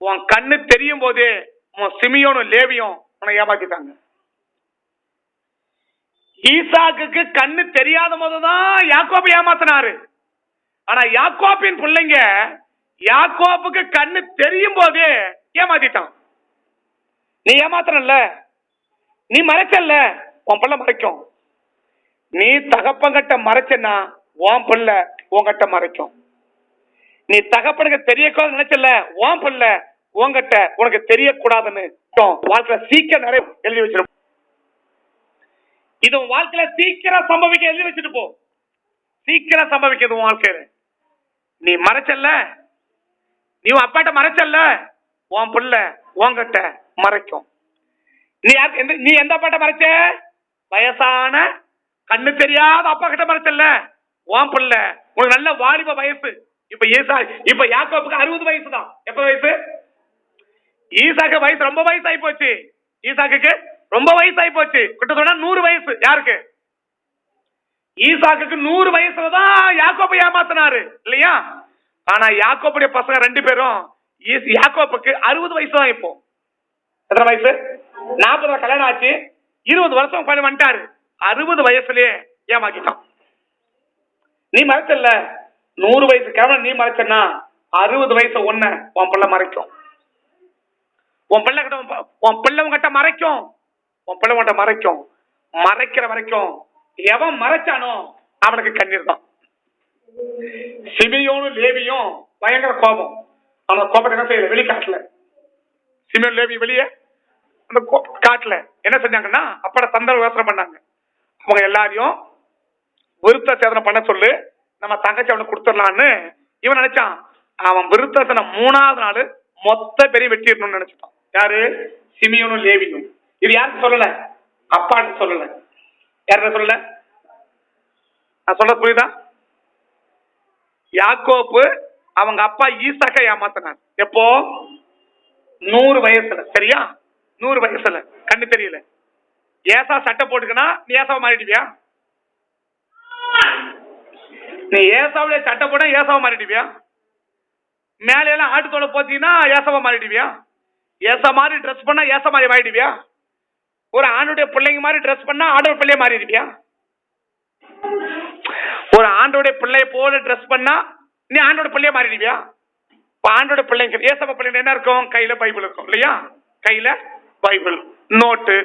உன் கண்ணு தெரியும் போதே உன் சிமியோனும் லேவியும் உன்னை ஏமாத்திட்டாங்க. ஈசாக்குக்கு கண்ணு தெரியாத போதுதான் யாக்கோபு ஏமாத்தினாரு. ஆனா யாக்கோபின் பிள்ளைங்க யாக்கோபுக்கு கண்ணு தெரியும் போதே ஏமாத்திட்டான். நீ ஏமாத்தனல்ல, நீ மறைச்சல்ல, உன் பிள்ளை மறைக்கும். நீ தகப்பங்கிட்ட மறைச்சனா உன் பிள்ளை உன்கிட்ட மறைக்கும். நீ தகப்பனுக்கு தெரியக்கூடாது நினைச்சல, உன் பிள்ளை உன்கிட்ட உனக்கு தெரியக்கூடாதுன்னு வாழ்க்கையில சீக்கிரம் நிறைய எழுதி வச்சிருப்போம். இது வாழ்க்கையில சீக்கிரம் சம்பவிக்க எழுதி வச்சுட்டு போ. சீக்கிரம் சம்பவிக்கிறது உன் வாழ்க்கையில. நீ மறைச்சல்ல, நீ அப்பாட்ட மறைச்சல்ல, உன் பிள்ளை உன்கிட்ட மறைக்கும். நீ எந்த அப்பாட்ட மறைச்ச? வயசான கண்ணு தெரியாத அப்பா கிட்ட மறைச்சல்ல, உன் பிள்ளை உனக்கு நல்ல வாலிப வயசு. இப்ப யாக்கோபுக்கு 60 வயசு தான். எப்ப வயசு? ஈசாக்கு வயசு ரொம்ப வயசாகி போச்சு. ஈசாக்கு ரொம்ப வயசாகி போச்சு. கிட்டத்தட்ட 100 வயசு. யாருக்கு? ஈசாக்கு 100 வயசுலதான் யாக்கோபை ஏமாத்தினாரு இல்லையா? ஆனா யாக்கோபுடைய பசங்க 2 பேரும், யாக்கோபுக்கு 60 வயசு தான். இப்போ எத்தனை வயசு? 40 கல்யாணம் ஆச்சு, 20 வருஷம் வந்துட்டாரு. 60 வயசுலயே ஏமாக்கிட்டான். நீ மறைச்சல்ல, 100 வயசு கேவலம் நீ மறைச்சனா 60 வயசு ஒண்ணு உன் பிள்ளை மறைக்கும். உன் பிள்ளை உங்ககிட்ட மறைக்கும். உன் பிள்ளை உங்ககிட்ட மறைக்கும். மறைக்கிற வரைக்கும் எவன் மறைச்சானோ அவனுக்கு கண்ணீர் தான். சிமியோனும் லேவியும் பயங்கர கோபம். அந்த கோபத்தை என்ன செய்யல, வெளிக்காட்டல. சிமியோன் லேவி வெளியே அந்த காட்டுல என்ன செஞ்சாங்கன்னா அப்பட தந்தர் யோசனை பண்ணாங்க. அவங்க எல்லாரையும் விருத்த சேதனை பண்ண சொல்லு, நம்ம தங்கச்சி அவனுக்கு கொடுத்துடலான்னு இவன் நினைச்சான். அவன் விருத்தசனை 3வது நாள் மொத்த பெரிய வெட்டிடணும்னு நினைச்சிட்டான். யாரு? சிமியோனும் லேவியும். இது யாருக்கு சொல்லல? அப்பாட்டு சொல்லல. யார்கிட்ட சொல்லல? நான் சொல்ல புரியுதா? யாக்கோப்பு அவங்க அப்பா ஈசாக்கை ஏமாத்தினார். எப்போ? 100 வயசுல. சரியா? 100 வயசுல கண்ணு தெரியல. ஏசா சட்டை போட்டுக்கனா நீ ஏசாவை மாறிடுவியா? நீ ஏசாவுடைய சட்டை போட ஏசாவை மாறிடுவியா? மேல எல்லாம் ஆட்டுத்தோட போத்தீங்கன்னா ஏசாவை மாறிடுவியா? ஏசா மாதிரி ட்ரெஸ் பண்ணா ஏசா மாதிரி மாறிடுவியா? ஒரு ஆணுடைய பிள்ளைங்க மாதிரி ட்ரெஸ் பண்ணா ஆண்டோட பிள்ளைய மாறிடுவியா? ஒரு ஆண்டோடைய பிள்ளைய போல ட்ரெஸ் பண்ணா நீ ஆண்டோட பிள்ளைய மாறிடுவியா? ஆண்டோட பிள்ளைங்க ஏசப்ப பிள்ளைங்க என்ன இருக்கும்? கையில பைபிள் இருக்கும் இல்லையா? கையில பைபிள், நோட்டு,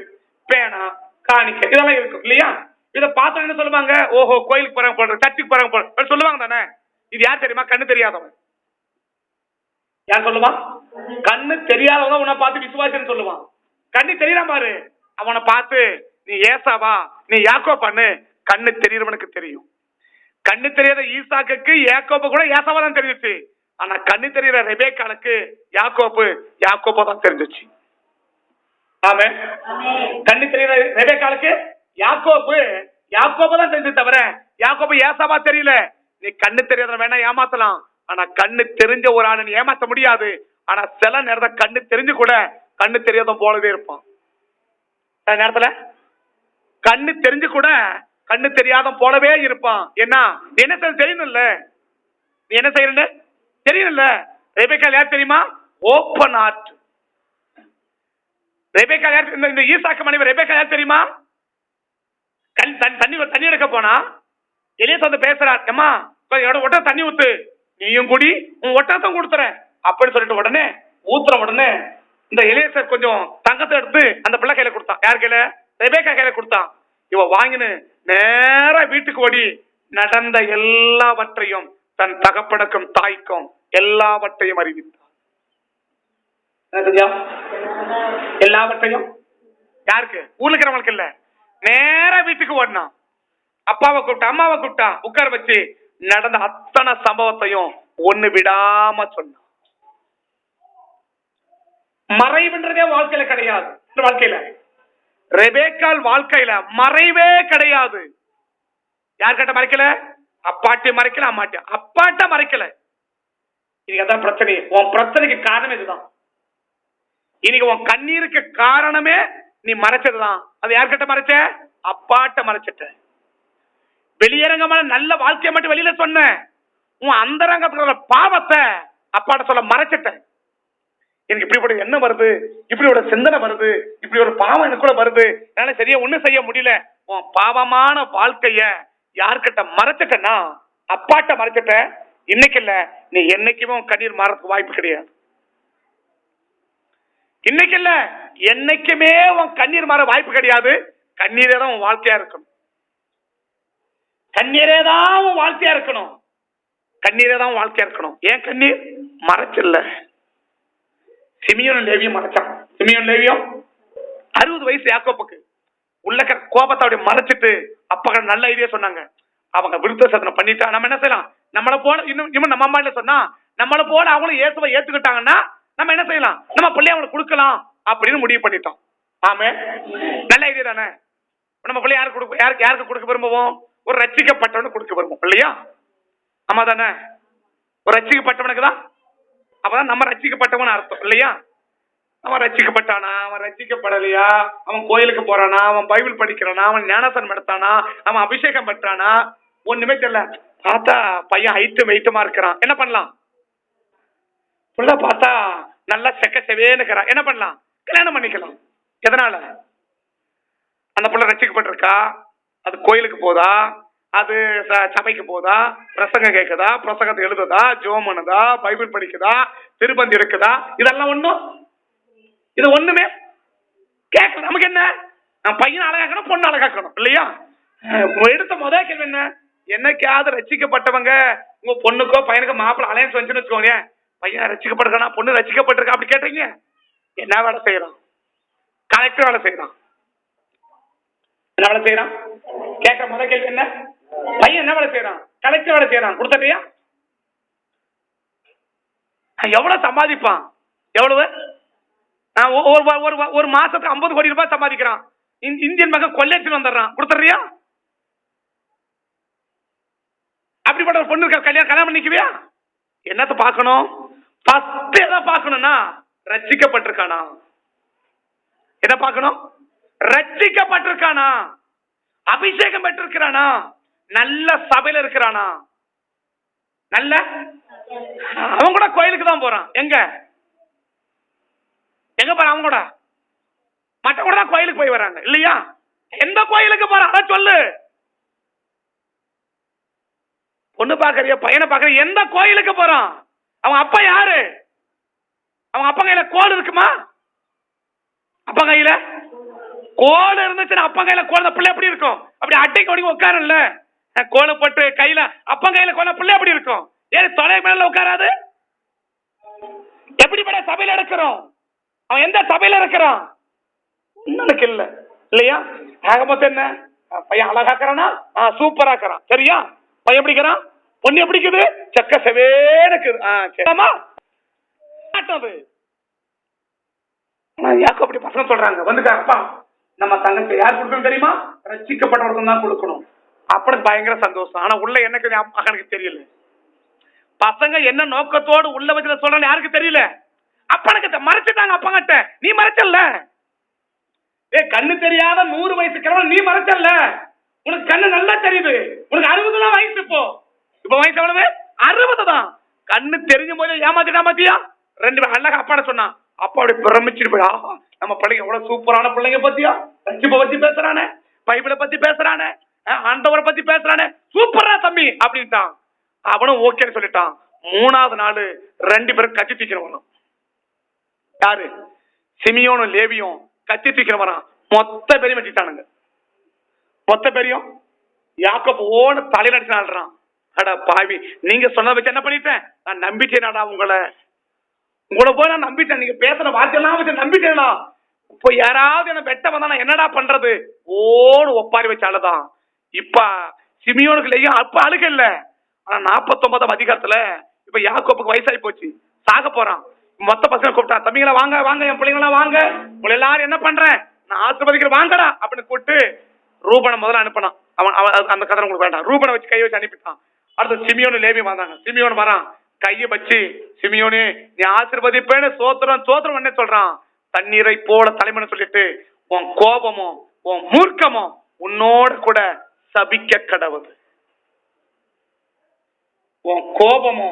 பேனா, காணிக்கை இதெல்லாம் இருக்கும் இல்லையா? இதை பார்த்து என்ன சொல்லுவாங்க? ஓஹோ, கோயிலுக்கு போறாங்க போடுற, சர்ச்சுக்கு போறாங்க போடுற சொல்லுவாங்க தானே. இது யார் தெரியுமா? கண்ணு தெரியாதவன். யார் சொல்லுவான்? கண்ணு தெரியாதவன் உன்னை பார்த்து விசுவாசன்னு சொல்லுவான். கண்ணு தெரியறான் பாரு, அவனை பார்த்து நீ ஏசாவா நீ யாக்கோபான்னு கண்ணு தெரியறவனுக்கு தெரியும். கண்ணு தெரியாத ஈசாக்குக்கு யாக்கோபு கூட ஏசாவா தான் தெரிஞ்சிச்சு. ஆனா கண்ணு தெரியற ரெபேக்காளுக்கு யாக்கோபா தான் தெரிஞ்சிச்சு. ஆமே. கண்ணு தெரியற ரெபேக்காளுக்கு யாக்கோபா தான் தெரிஞ்சு தவிர யாக்கோபு ஏசாவா தெரியல. நீ கண்ணு தெரியாத வேணா ஏமாத்தலாம், ஆனா கண்ணு தெரிஞ்ச ஒரு ஆளு நீ ஏமாத்த முடியாது. ஆனா சில நேரத்தை கண்ணு தெரிஞ்சு கூட கண்ணு தெரியாத போலவே இருப்பான். சில நேரத்துல கண்ணு தெரிஞ்சு கூட கண்ணு தெரியாத போலவே இருப்பான். என்ன தெரியணும்ல, நீ என்ன செய்யற தெரியணும்ல. ரெபேக்காள் யார் தெரியுமா? Open heart. ரெபேக்காள் யார்? இந்த ஈசாக்கு மனைவி ரெபேக்காள் யார் தெரியுமா? தண்ணி எடுக்க போனா எலியாஸ் வந்து பேசுறார், அம்மா ஒட்ட தண்ணி ஊத்து, நீயும் குடி, உன் ஒட்டத்தான் கொடுத்துறேன் அப்படின்னு சொல்லிட்டு உடனே ஊத்துற உடனே இந்த எலியாசர் கொஞ்சம் தங்கத்தை எடுத்து அந்த பிள்ளை கையில கொடுத்தான். யார் கையில? ரெபேக்கா கையில கொடுத்தான். இவ வாங்கினு நேரா வீட்டுக்கு ஓடி நடந்த எல்லாவற்றையும் தன் தகப்பனுக்கும் தாய்க்கும் எல்லாவற்றையும் அறிவித்தான். எல்லாவற்றையும் யாருக்கு? ஊர்ல இருக்கிறவங்களுக்கு இல்ல, நேரா வீட்டுக்கு ஓடினான். அப்பாவை கூப்பிட்டா, அம்மாவை கூப்பிட்டா, உட்கார வச்சு நடந்த அத்தனை சம்பவத்தையும் ஒண்ணு விடாம சொன்னான். மறைவுன்றதே வாழ்க்கையில கிடையாது. வாழ்க்கையில ரெபேக்காள் வாழ்க்கையில மறைவே கிடையாது. யார்கிட்ட மறைக்கல? அப்பாட்டி மறைக்கல, அம்மாட்டி. அப்பாட்ட மறைக்கல. இன்னைக்கு அதான் பிரச்சனை. உன் பிரச்சனைக்கு காரணம் இதுதான். இன்னைக்கு உன் கண்ணீருக்கு காரணமே நீ மறைச்சதுதான். அது யார்கிட்ட மறைச்ச? அப்பாட்ட மறைச்சிட்ட. வெளியரங்கமான நல்ல வாழ்க்கையை மட்டும் வெளியில சொன்ன, உன் அந்தரங்கத்துல பாவத்தை அப்பாட்ட சொல்ல மறைச்சிட்ட. எனக்கு இப்படிப்பட்ட எண்ணம் வருது, இப்படி ஒரு சிந்தனை வருது, இப்படி ஒரு பாவம் எனக்குள்ள வருது, என்னால சரியா ஒண்ணும் செய்ய முடியல. உன் பாவமான வாழ்க்கைய யார்கிட்ட மறைச்சிட்டனா? அப்பாட்ட மறைச்சிட்ட. இன்னைக்கு இல்ல, நீ என்னைக்குமே உன் கண்ணீர் மாறதுக்கு வாய்ப்பு கிடையாது. இன்னைக்கு இல்ல, என்னைக்குமே உன் கண்ணீர் மாற வாய்ப்பு கிடையாது. கண்ணீரே தான் உன் வாழ்க்கையா இருக்கணும். கண்ணீரே தான் உன் வாழ்க்கையா இருக்கணும். கண்ணீரே தான் உன் வாழ்க்கையா இருக்கணும். ஏன் கண்ணீர் மறைச்சில்ல? சிமியோன் லேவியும் மறைச்சான். சிமியோன் லேவியும் 60 வயசு யாக்கோப்புக்கு உள்ள கோபத்தை அப்படி மறைச்சிட்டு அப்பா நல்ல ஐடியா சொன்னாங்க. அவங்க விருத்த சேதனை பண்ணிட்டா நம்ம என்ன செய்யலாம்? நம்மளை போல இன்னும் நம்ம அம்மா என்ன சொன்னா, நம்மளை போல அவங்களும் இயேசுவை ஏத்துக்கிட்டாங்கன்னா நம்ம என்ன செய்யலாம்? நம்ம பிள்ளைய அவங்களுக்கு கொடுக்கலாம் அப்படின்னு முடிவு பண்ணிட்டோம். ஆமே, நல்ல ஐடியா தானே. நம்ம பிள்ளை யாருக்கு கொடுக்க விரும்புவோம்? ஒரு ரட்சிக்கப்பட்டவனுக்கு கொடுக்க விரும்புவோம் இல்லையா? ஆமா தானே. ஒரு ரட்சிக்கப்பட்டவனுக்கு தான். அப்பதான் நம்ம ரட்சிக்கப்பட்டவன் அர்த்தம் இல்லையா? அவன் ரட்சிக்கப்பட்டானா, அவன் ரட்சிக்கப்படலையா, அவன் கோயிலுக்கு போறானா, அவன் பைபிள் படிக்கிறானா, அவன் ஞானசனம் எடுத்தானா, அவன் அபிஷேகம் பெற்றானா, ஒண்ணுமே தெரியல. பார்த்தா பையன் ஹைட்டு வெயிட்டுமா இருக்கிறான், என்ன பண்ணலாம்? புள்ள பார்த்தா நல்லா செக்க செவேன்னு இருக்கிறான், என்ன பண்ணலாம்? கல்யாணம் பண்ணிக்கலாம். எதனால? அந்த புள்ள ரட்சிக்கப்பட்டிருக்கா, அது கோயிலுக்கு போதா, அது சபைக்கு போதா, பிரசங்கம் கேட்குதா, பிரசங்கத்தை எழுதுதா, ஜோம் பண்ணுதா, பைபிள் படிக்குதா, திருப்பந்தி இருக்குதா, இதெல்லாம் ஒண்ணும் இது ஒண்ணுமே கேட்கல. நமக்கு என்ன, பையன் அழகாக்கணும், பொண்ணு அழகாக்கணும் இல்லையா? எடுத்த முதல் கேள்வி என்ன, என்னைக்காவது ரசிக்கப்பட்டவங்க உங்க பொண்ணுக்கோ பையனுக்கோ மாப்பிள்ள அலையன்ஸ் வந்துச்சுன்னு வச்சுக்கோங்க, பையன் ரசிக்கப்பட்டிருக்கானா, பொண்ணு ரசிக்கப்பட்டிருக்கா அப்படி கேட்டீங்க, என்ன வேலை செய்யறான்? கலெக்டர் வேலை செய்யறான். என்ன வேலை செய்யறான்? கேட்க முதல் கேள்வி என்ன, பையன் என்ன வேலை செய்யறான்? கலெக்டர் வேலை செய்யறான். கொடுத்தியா? எவ்வளவு சம்பாதிப்பான்? எவ்வளவு? ஒரு மாசத்துக்கு 50 கோடி ரூபாய் சம்பாதிக்கிறான். இந்தியன் மகன் கொள்ளையடிச்சு வந்துடுறான். கொடுத்துறியா? அப்படிப்பட்ட ஒரு பொண்ணு கல்யாணம் பண்ணிக்குவியா? என்னத்த பார்க்கணும்? ஃபர்ஸ்ட் எதை பார்க்கணும்னா ரட்சிக்கப்பட்டிருக்கானா. என்ன பார்க்கணும்? ரட்சிக்கப்பட்டிருக்கானா, அபிஷேகம் பெற்றிருக்கிறானா, நல்ல சபையில இருக்கிறானா. நல்ல அவன் கூட கோயிலுக்கு தான் போறான். எங்க எங்க போறான்? அவன் கூட மற்ற கூட தான் கோயிலுக்கு போய் வராங்க இல்லையா? எந்த கோயிலுக்கு போறான் அத சொல்லு. பொண்ணு பாக்குறிய, பையனை பாக்குறிய, எந்த கோயிலுக்கு போறான்? அவன் அப்பா யாரு? அவன் அப்பா கையில கோல் இருக்குமா? அப்பா கையில கோல் இருந்துச்சுன்னா அப்பா கையில கோல பிள்ளை எப்படி இருக்கும்? அப்படி அட்டைக்கு ஒடுங்கி உட்காருல்ல, கோலை போட்டு கையில அப்பா கையில கோல பிள்ளை எப்படி இருக்கும்? ஏன் தொலை மேல உட்காராது? எப்படிப்பட்ட சபையில இருக்கிறோம்? அவன் எந்த சபையில இருக்கிறான்? உனக்கு இல்ல இல்லையா? ஆகமொத்தம் என்ன, பையன் அழகாக்குறானா, சூப்பரா இருக்கிறான். சரியா? பையன் எப்படிக்கிறான், பொண்ணு எப்படிக்குது, செக்க செவேனுக்குது. அப்படி பசங்க சொல்றாங்க வந்துட்டாப்பா, நம்ம தங்கச்சி யார் கொடுக்கணும் தெரியுமா? ரட்சிக்கப்பட்டவர்கள் தான் கொடுக்கணும். அப்படி பயங்கர சந்தோஷம். ஆனா உள்ள எனக்கு மகனுக்கு தெரியல. பசங்க என்ன நோக்கத்தோடு உள்ள வச்சு சொல்றான்னு யாருக்கு தெரியல. அப்பனுக்கு மறைச்சிட்டாங்க. அப்பங்கிட்ட நீ மறைச்சல்ல, கண்ணு தெரியாத 100 வயசு கிழவன் நீ மறைச்சல்ல. உனக்கு கண்ணு நல்லா தெரியுது. உனக்கு 60 தான் வயசு. இப்ப வயசு எவ்வளவு? 60 தான். கண்ணு தெரிஞ்சும் போது ஏமாத்தியா 2 பேர் அழகா அப்பாட சொன்னான். அப்பா அப்படி பிரமிச்சிட்டு போய், ஆஹா நம்ம பிள்ளைங்க எவ்வளவு சூப்பரான பிள்ளைங்க பத்தியா, ரட்சிப்பை பத்தி பேசுறானே, பைபிளை பத்தி பேசுறானே, ஆண்டவரை பத்தி பேசுறானே, சூப்பரா தம்பி அப்படின்ட்டான். அவனும் ஓகேன்னு சொல்லிட்டான். 3வது நாள் 2 பேரும் கட்சி தூக்கிறவனும். யாரு? சிமியோனும் லேவியும் கட்சி தூக்கிறவரான். மொத்த பேரையும் வெட்டிட்டானுங்க. மொத்த பேரையும் யாக்கோபு ஓன தலையில அடிச்சு நாடுறான். அட பாவி, நீங்க சொன்ன வச்சு என்ன பண்ணிட்டேன், நான் நம்பிட்டேனாடா உங்களை போய் நான் நம்பிட்டேன். நீங்க பேசுற வார்த்தையெல்லாம் வச்சு நம்பிட்டேனா. இப்போ யாராவது என்ன வெட்ட வந்தா நான் என்னடா பண்றது ஓடு ஒப்பாரி வச்சு அழுதான். இப்ப சிமியோனுக்கு இல்லையும் அப்ப அழுக இல்ல. ஆனா 49ஆம் அதிகாரத்துல இப்ப யாக்கோப்புக்கு வயசாகி போச்சு, சாக போறான். மொத்த பசங்க கூப்பிட்டான், தம்பிங்களா வாங்க வாங்க, என் பிள்ளைங்களா வாங்க, உங்களை எல்லாரும் என்ன பண்றேன் நான் ஆசீர்வதிக்கிற வாங்கடா அப்படின்னு கூப்பிட்டு ரூபனை முதல்ல அனுப்பினான். அவன் அந்த கதை உங்களுக்கு வேண்டாம். ரூபனை வச்சு கை வச்சு அனுப்பிட்டான். அடுத்து சிமியோனு லேவி வந்தாங்க. சிமியோன் வரான், கையை வச்சு சிமியோனே நீ ஆசீர்வதிப்பேன்னு சோத்திரம் சோத்திரம் என்ன சொல்றான். தண்ணீரை போல தலைமனை சொல்லிட்டு உன் கோபமோ உன் மூர்க்கமோ உன்னோட கூட சபிக்க கடவுது. உன் கோபமோ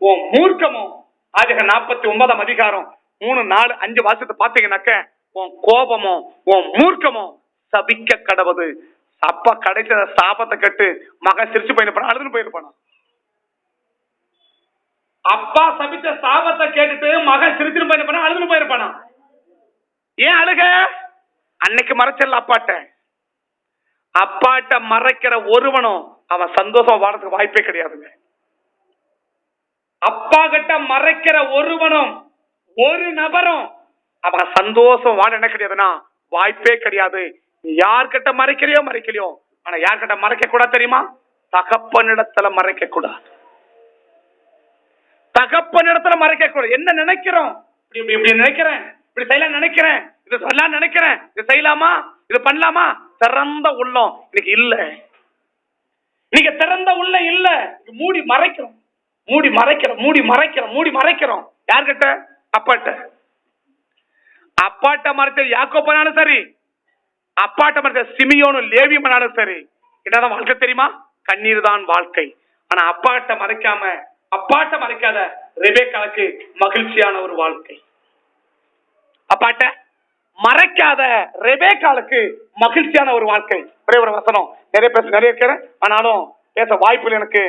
உன் மூர்க்கமோ, ஆதியாகமம் 49ஆம் அதிகாரம் 3, 4, 5 வாசத்தை பாத்தீங்கன்னாக்க உன் கோபமோ உன் மூர்க்கமோ சபிக்க கடவுது. அப்பா கடைசியில சாபத்தை கட்டு மகன் சிரிச்சு போயிருப்பான், அழுதுன்னு போயிருப்பானா. அப்பா சபித்த சாபத்தை கேட்டுட்டு மகன் சிரிச்சுன்னு போயிருப்பானா, அழுதுன்னு போயிருப்பானா. ஏன் அழுக? அன்னைக்கு மறைச்சல அப்பாட்ட மறைக்கிற ஒருவனும் அவன் சந்தோஷம் வாழறதுக்கு வாய்ப்பே கிடையாதுங்க. அப்பா கிட்ட மறைக்கிற ஒருவனும் ஒரு நபரும் அவன் சந்தோஷம் வாழ என்ன கிடையாதுன்னா வாய்ப்பே கிடையாது. யார்கிட்ட மறைக்கலையோ, ஆனா யார்கிட்ட மறைக்க கூடாது தெரியுமா? தகப்பனிடத்துல மறைக்க கூடாது. தகப்பனிடத்துல மறைக்க கூடாது. என்ன நினைக்கிறோம், இப்படி நினைக்கிறேன், இப்படி செய்யலாம் நினைக்கிறேன், இது சொல்லலாம் நினைக்கிறேன், இது செய்யலாமா, இது பண்ணலாமா, திறந்த உள்ளம் இன்னைக்கு இல்ல. நீங்க திறந்த உள்ள இல்ல, மூடி மறைக்கிறோம். யார்கிட்ட? அப்பாட்ட மறைச்ச யாக்கோபனாலும் சரி, அப்பாட்ட மறைச்ச சிமியோனும் லேவியனாலும் சரி, என்னதான் வாழ்க்கை தெரியுமா? கண்ணீர் தான் வாழ்க்கை. ஆனா அப்பாட்ட மறைக்காத ரெபெக்காவுக்கு மகிழ்ச்சியான ஒரு வாழ்க்கை. அப்பாட்ட மறைக்காத ரெபேக்காளுக்கு மகிழ்ச்சியான ஒரு வாழ்க்கை. ஒரே ஒரு வசனம், நிறைய பேச நிறைய இருக்கிறேன், ஆனாலும் பேச வாய்ப்புகள் எனக்கு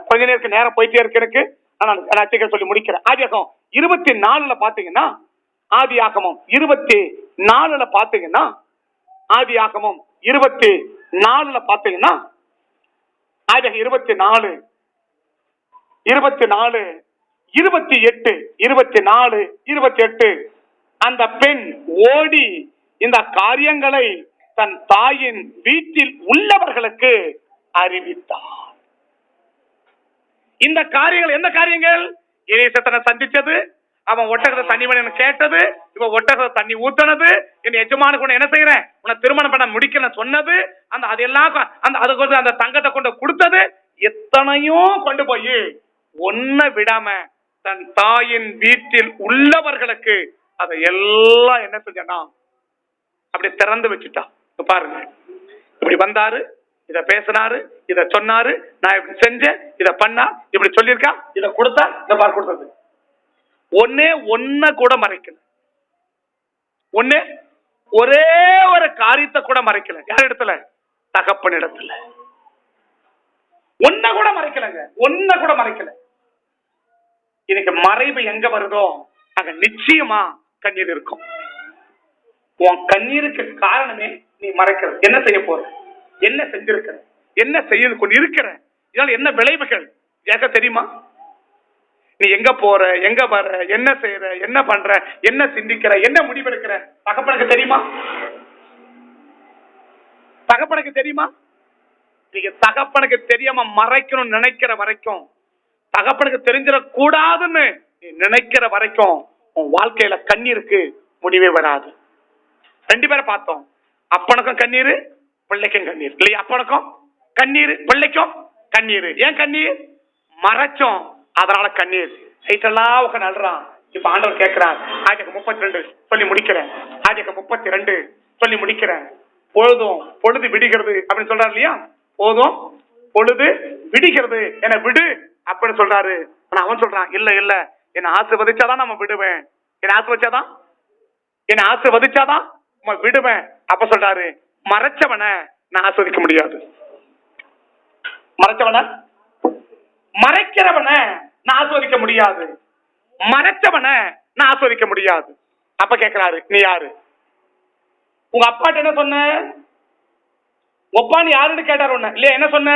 கொஞ்ச நேரத்துக்கு நேரம் போயிட்டே இருக்கு எனக்கு. ஆனால் சொல்லி முடிக்கிறேன். ஆதியாகமம் 24 பாத்தீங்கன்னா, ஆதியாகமம் 24 பாத்தீங்கன்னா, ஆதியாகமம் 24 பாத்தீங்கன்னா, ஆதியாகமம் 24 28 24 28 அந்த பெண் ஓடி இந்த காரியங்களை தன் தாயின் வீட்டில் உள்ளவர்களுக்கு அறிவித்தார். இந்த காரியங்கள் எந்த காரியங்கள்? எலிசத்தனை சந்திச்சது, அவன் ஒட்டகத்தை தண்ணி வேணும் கேட்டது, இவன் ஒட்டகத்தை தண்ணி ஊத்துனது, என் எஜமானுக்கு உன்னை என்ன செய்யறேன், உன்னை திருமணம் பண்ண முடிக்கல சொன்னது, அந்த அதெல்லாம் அந்த தங்கத்தை கொண்டு கொடுத்தது, எத்தனையும் கொண்டு போய் ஒன்ன விடாம தன் தாயின் வீட்டில் உள்ளவர்களுக்கு அதை எல்லாம் என்ன செஞ்சா அப்படி திறந்து வச்சுட்டான். பாருங்க, இப்படி வந்தாரு, இத பேசினாரு, இத சொன்னாரு, நான் இப்படி செஞ்சேன், இத பண்ணா, இப்படி சொல்லியிருக்கா, இத கொடுத்தா, இத பாரு கொடுத்தது. ஒன்ன கூட மறைக்கல. ஒரே ஒரு காரியத்தை கூட மறைக்கல. யார் இடத்துல? தகப்பன் இடத்துல. ஒன்ன கூட மறைக்கலங்க, ஒன்ன கூட மறைக்கல. இன்னைக்கு மறைவு எங்க வருதோ அங்க நிச்சயமா கண்ணீர் இருக்கும். உன் கண்ணீருக்கு காரணமே நீ மறைக்கிறது. என்ன செய்ய போற, என்ன செஞ்சிருக்கிற, என்ன செய்ய கொண்டு இருக்கிற, இதனால என்ன விளைவுகள் கேட்க தெரியுமா? நீ எங்க போற, எங்க வர்ற, என்ன செய்யற, என்ன பண்ற, என்ன சிந்திக்கிற, என்ன முடிவெடுக்கிற, தகப்பனுக்கு தெரியுமா? தகப்பனுக்கு தெரியுமா? நீங்க தகப்பனுக்கு தெரியாம மறைக்கணும்னு நினைக்கிற வரைக்கும், தகப்பனுக்கு தெரிஞ்சிடக்கூடாதுன்னு நீ நினைக்கிற வரைக்கும் உன் வாழ்க்கையில கண்ணீருக்கு முடிவே வராது. 2 பேரை பார்த்தோம். அப்பனுக்கும் கண்ணீர், பிள்ளைக்கும் கண்ணீர் இல்லையா? அப்பனுக்கும் கண்ணீர், பிள்ளைக்கும் கண்ணீர். ஏன் கண்ணீர்? மறைச்சோம், அதனால கண்ணீர். நைட்டெல்லாம் உட்கார்ந்து அழுறான். இப்ப ஆண்டவர் கேட்கிறார். ஆதியாகமம் 32 சொல்லி முடிக்கிறேன். ஆதியாகமம் 32 சொல்லி முடிக்கிறேன். பொழுது விடுகிறது அப்படின்னு சொல்றாரு இல்லையா? போதும், பொழுது விடுகிறது, என விடு அப்படின்னு சொல்றாரு. ஆனா அவன் சொல்றான், இல்ல இல்ல, என்ன ஆசீர்வதிச்சாதான் நம்ம விடுவேன், என்ன ஆசீர்வதிச்சாதான் விடுவேன். அப்ப சொல்றாரு, மறைச்சவன நான் ஆஸ்வதிக்க முடியாது, மறைக்கிறவன நான் ஆஸ்வதிக்க முடியாது, மறைச்சவன நான் ஆஸ்வதிக்க முடியாது. அப்ப கேட்கிறாரு, நீ யாரு? உங்க அப்பாட்ட என்ன சொன்ன? ஒப்பான்னு யாருன்னு கேட்டாரு ஒண்ணு இல்லையா? என்ன சொன்ன?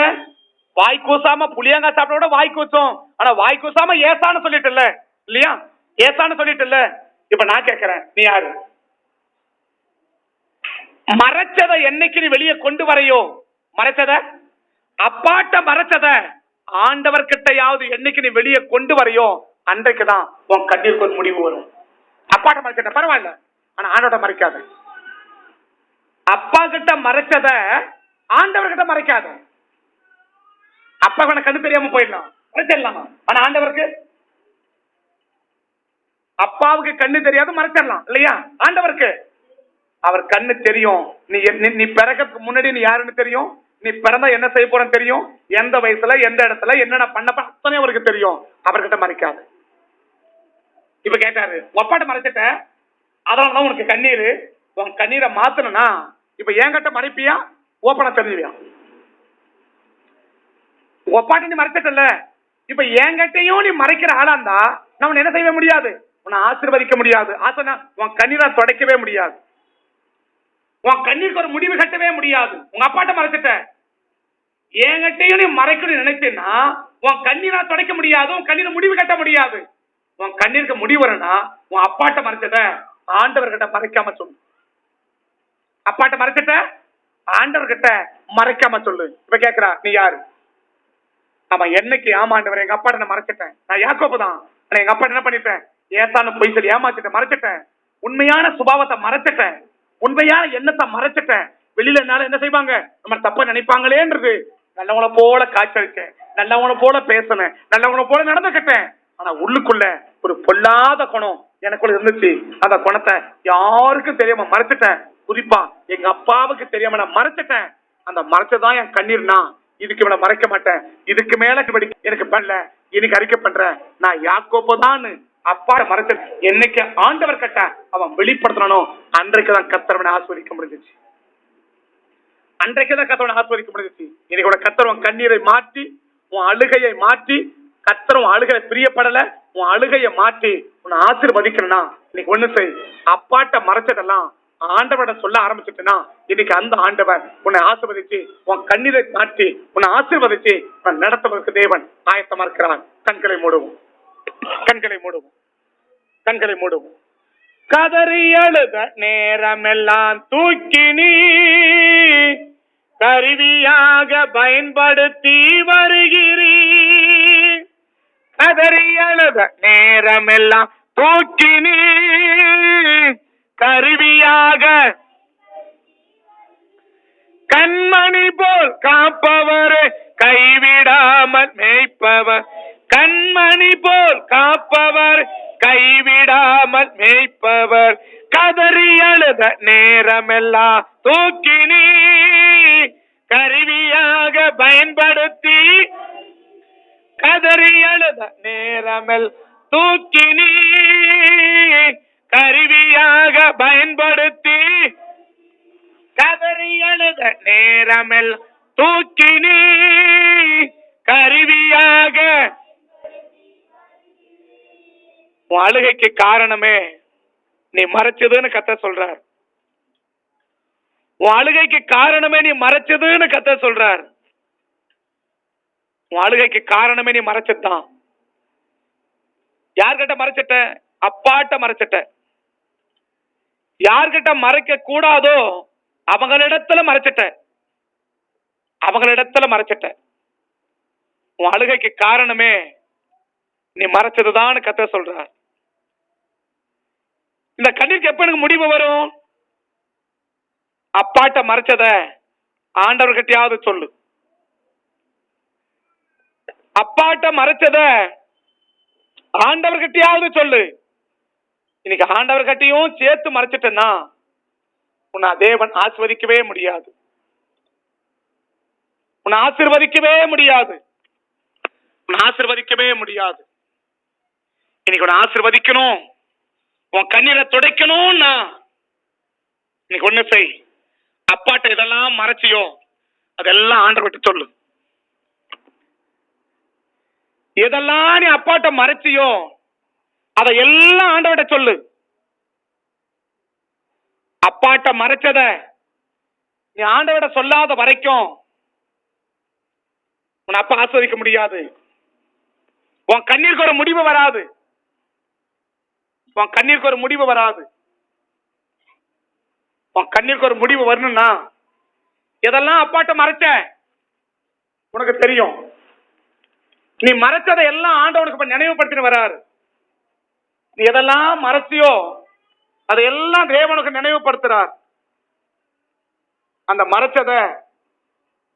வாய் கூசாம புளியங்காய் சாப்பிட விட வாய் கூச்சும், ஆனா வாய் கூசாம ஏசான்னு சொல்லிட்டு இல்லையா? ஏசான்னு சொல்லிட்டு. இப்ப நான் கேட்கிறேன், நீ யாரு? மறைச்சத என்னைக்கு நீ வெளியே கொண்டு வரையோ, மறைச்சத அப்பாட்ட மறைச்சத ஆண்டவர் கிட்டையாவது என்னைக்கு நீ வெளியே கொண்டு வரையோ, அன்றைக்குதான் உன் கண்ணீருக்கு ஒரு முடிவு வரும். அப்பாட்ட மறைச்சத பரவாயில்ல, ஆனா ஆண்டோட மறைக்காத. அப்பா கிட்ட மறைச்சத ஆண்டவர் கிட்ட மறைக்காத. அப்பா கண்ணு தெரியாம போயிடலாம், மறைச்சிடலாம். ஆனா ஆண்டவருக்கு, அப்பாவுக்கு கண்ணு தெரியாது, மறைச்சிடலாம் இல்லையா? ஆண்டவருக்கு அவர் கண்ணு தெரியும். நீ பிறகு முன்னாடி நீ யாருன்னு தெரியும், நீ பிறந்தா என்ன செய்ய போறன்னு தெரியும், எந்த வயசுல எந்த இடத்துல என்னென்ன பண்ண அத்தனை அவருக்கு தெரியும். அவர்கிட்ட மறைக்காது. இப்ப கேட்டாரு, ஒப்பாட்ட மறைச்சிட்ட, அதனாலதான் உனக்கு கண்ணீர். உன் கண்ணீரை மாத்தணும்னா இப்ப என்கிட்ட மறைப்பியா, ஓப்பனா தெரிஞ்சுவியா? ஒப்பாட்டி நீ மறைச்சிட்டல, இப்ப என்கிட்டயும் நீ மறைக்கிற ஆளா இருந்தா நம்ம என்ன செய்ய முடியாது, உன்னை ஆசீர்வதிக்க முடியாது. ஆசனா உன் கண்ணீரை துடைக்கவே முடியாது, உன் கண்ணீருக்கு ஒரு முடிவு கட்டவே முடியாது. உங்க அப்பாட்ட மறைச்சிட்ட, என்கிட்டயும் நீ மறைக்கணும்னு நினைச்சேன்னா உன் கண்ணீரா துடைக்க முடியாது, உன் கண்ணீரை முடிவு கட்ட முடியாது. உன் கண்ணீருக்கு முடிவு வரனா உன் அப்பாட்ட மறைச்சத ஆண்டவர்கிட்ட மறைக்காம சொல்லு. அப்பாட்ட மறைச்சிட்ட, ஆண்டவர்கிட்ட மறைக்காம சொல்லு. இப்ப கேக்குறா, நீ யாரு? ஆமா, என்னைக்கு ஆமாண்டவர் எங்க அப்பாட்ட நான் மறைச்சிட்டேன், நான் யாக்கோபு தான், ஆனா எங்க அப்பா என்ன பண்ணிட்டேன், ஏசான பொய் சொல்லி ஏமாத்திட்டேன், மறைச்சிட்டேன். உண்மையான சுபாவத்தை மறைச்சிட்டேன், உண்மையான எண்ணத்தை மறைச்சிட்டேன். வெளியில என்னால என்ன செய்வாங்க, நம்ம தப்ப நினைப்பாங்களேன்றது நல்லவனை போல காய்ச்சலிச்சேன், நல்லவனை போல பேசினேன், நல்லவனை போல நடந்துக்கிட்டேன். ஆனா உள்ளுக்குள்ள ஒரு பொல்லாத குணம் எனக்குள்ள இருந்துச்சு. அந்த குணத்தை யாருக்கும் தெரியாம மறைச்சிட்டேன். குறிப்பா எங்க அப்பாவுக்கு தெரியாம நான் மறைச்சிட்டேன். அந்த மறைச்சதான் என் கண்ணீர்னா, இதுக்கு இவனை மறைக்க மாட்டேன். இதுக்கு மேல எனக்கு பண்ணல, இன்னைக்கு அறிக்கை பண்றேன், நான் யாக்கோபு தான் அப்பா மறைச்ச என்னைக்கு ஆண்டவர் கட்ட அவன் வெளிப்படுத்தனோ அன்றைக்குதான் கர்த்தரவனை ஆஸ்வதிக்க முடிஞ்சிச்சு. அன்றைக்குதான் கர்த்தரவனை ஆஸ்வதிக்க முடிஞ்சிச்சு. இன்னைக்கு கர்த்தர் உன் கண்ணீரை மாற்றி, உன் அழுகையை மாற்றி, கர்த்தர் உன் அழுகை பிரியப்படல, உன் அழுகையை மாற்றி உன்னை ஆசீர்வதிக்கணும்னா இன்னைக்கு ஒண்ணு செய். அப்பாட்ட மறைச்சதெல்லாம் ஆண்டவரிடம் சொல்ல ஆரம்பிச்சுட்டுனா இன்னைக்கு அந்த ஆண்டவர் உன்னை ஆசீர்வதிச்சு உன் கண்ணீரை மாற்றி உன்னை ஆசீர்வதிச்சு உன்னை நடத்துவதற்கு தேவன் ஆயத்தமா இருக்கிறான். கண்களை மூடுவோம், கண்களை மூடுவோம், கண்களை மூடுவோம். கதறி அழுத நேரமெல்லாம் தூக்கி நீ கருவியாக பயன்படுத்தி வருகிறீ. கதறி அழுத நேரமெல்லாம் தூக்கி நீ கருவியாக கண்மணி போல் காப்பவர் கைவிடாமல் மேய்ப்பவர், கண்மணி போல் காப்பவர் கைவிடாமல் மேய்ப்பவர். கதறி அழுத நேரமெல்லாம் தூக்கி நீ கருவியாக பயன்படுத்தி, கதறி அழுத நேரமெல் தூக்கி நீ கருவியாக பயன்படுத்தி, கதறி அழுத நேரமெல் தூக்கி நீ கருவியாக. உன் அழுகைக்கு காரணமே நீ மறைச்சதுன்னு கர்த்தர் சொல்றார். உன் அழுகைக்கு காரணமே நீ மறைச்சதுன்னு கர்த்தர் சொல்றார். உன் அழுகைக்கு காரணமே நீ மறைச்சதுதான். யார்கிட்ட மறைச்சிட்ட? அப்பாட்ட மறைச்சிட்ட. யார்கிட்ட மறைக்க கூடாதோ அவங்களிடத்துல மறைச்சிட்ட, அவங்களிடத்துல மறைச்சிட்ட. உன் அழுகைக்கு காரணமே நீ மறைச்சதுதான் கர்த்தர் சொல்றார். இந்த கண்ணீருக்கு எப்ப எனக்கு முடிவு வரும்? அப்பாட்ட மறைச்சத ஆண்டவர்கிட்டயாவது சொல்லு. அப்பாட்ட மறைச்சத ஆண்டவர்கிட்டயாவது சொல்லு. இன்னைக்கு ஆண்டவர்கிட்டயும் சேர்த்து மறைச்சிட்டேன்னா உன்னை தேவன் ஆசீர்வதிக்கவே முடியாது. உன்னை ஆசீர்வதிக்கவே முடியாது. உன்னை ஆசீர்வதிக்கவே முடியாது. இன்னைக்கு உன்னை ஆசீர்வதிக்கணும், உன் கண்ணீரை துடைக்கணும்னா இன்னைக்கு ஒண்ணு செய். அப்பாட்ட இதெல்லாம் மறைச்சியோ அதெல்லாம் ஆண்டவர்கிட்ட சொல்லு. எதெல்லாம் நீ அப்பாட்ட மறைச்சியோ அதையெல்லாம் ஆண்டவர்கிட்ட சொல்லு. அப்பாட்ட மறைச்சத நீ ஆண்டவர்கிட்ட சொல்லாத வரைக்கும் உன் அப்பா ஆஸ்வதிக்க முடியாது. உன் கண்ணீருக்கு ஒரு முடிவு வராது. உன் கண்ணீருக்கு ஒரு முடிவு வராது. உன் கண்ணீருக்கு ஒரு முடிவு வரணும்னா எதெல்லாம் அப்பாட்ட மறைச்ச உனக்கு தெரியும். நீ மறைச்சதை எல்லாம் ஆண்டவனுக்கு நினைவுபடுத்தின்னு வராரு. நீ எதெல்லாம் மறைச்சியோ அதையெல்லாம் தேவனுக்கு நினைவுபடுத்துறார். அந்த மறைச்சத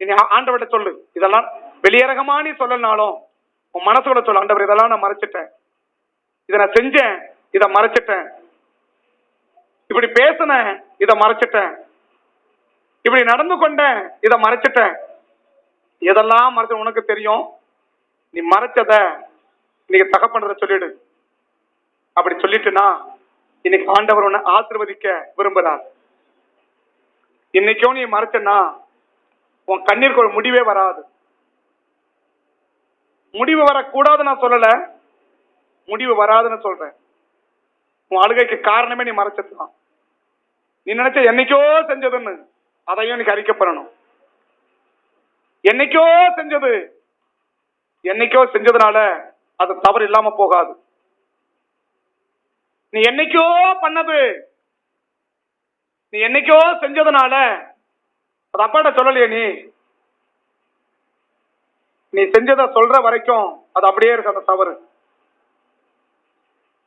நீ ஆண்டவர்கிட்ட சொல்லு. இதெல்லாம் வெளியரகமா நீ சொல்லனாலும் உன் மனசோட சொல்லு. ஆண்டவர் இதெல்லாம் நான் மறைச்சிட்டேன், இதை நான் செஞ்சேன், இதை மறைச்சிட்டேன், இப்படி பேசினேன், இதை மறைச்சிட்டேன், இப்படி நடந்து கொண்டேன், இதை மறைச்சிட்டேன். எதெல்லாம் மறைச்ச உனக்கு தெரியும். நீ மறைச்சத இன்னைக்கு தகப்பன்றத சொல்லிடு. அப்படி சொல்லிட்டுனா இன்னைக்கு ஆண்டவர் உன்னை ஆசீர்வதிக்க விரும்புறார். இன்னைக்கும் நீ மறைச்சனா உன் கண்ணீருக்கு ஒரு முடிவே வராது. முடிவு வரக்கூடாது நான் சொல்லல, முடிவு வராதுன்னு சொல்றேன். உன் அழுகைக்கு காரணமே நீ மறைச்சதுதான். நீ நினைச்ச என்னைக்கோ செஞ்சதுன்னு அதையும் இன்னைக்கு அறிக்கப்படணும். என்னைக்கோ செஞ்சது, என்னைக்கோ செஞ்சதுனால அது தவறு இல்லாம போகாது. நீ என்னைக்கோ பண்ணது, நீ என்னைக்கோ செஞ்சதுனால அது அப்பாட்ட சொல்லலையே. நீ செஞ்சதை சொல்ற வரைக்கும் அது அப்படியே இருக்கு. அந்த தவறு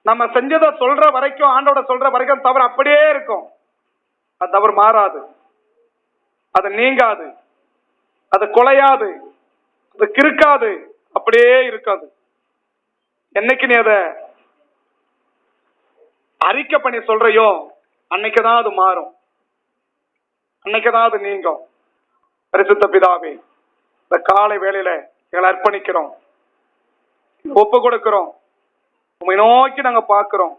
நம்ம செஞ்சதை சொல்ற வரைக்கும், ஆண்டோட சொல்ற வரைக்கும் தவறு அப்படியே இருக்கும். அது தவறு மாறாது, அது நீங்காது, அது குலையாது, அது கிறுக்காது, அப்படியே இருக்காது. என்னைக்கு நீ அதை அறிக்கை பண்ணி சொல்றையோ அன்னைக்குதான் அது மாறும், அன்னைக்குதான் அது நீங்கும். பரிசுத்த பிதாவே, இந்த காலை வேளையில எங்களை அர்ப்பணிக்கிறோம், ஒப்பு கொடுக்கிறோம். உம்மை நோக்கி நாங்க பார்க்கிறோம்.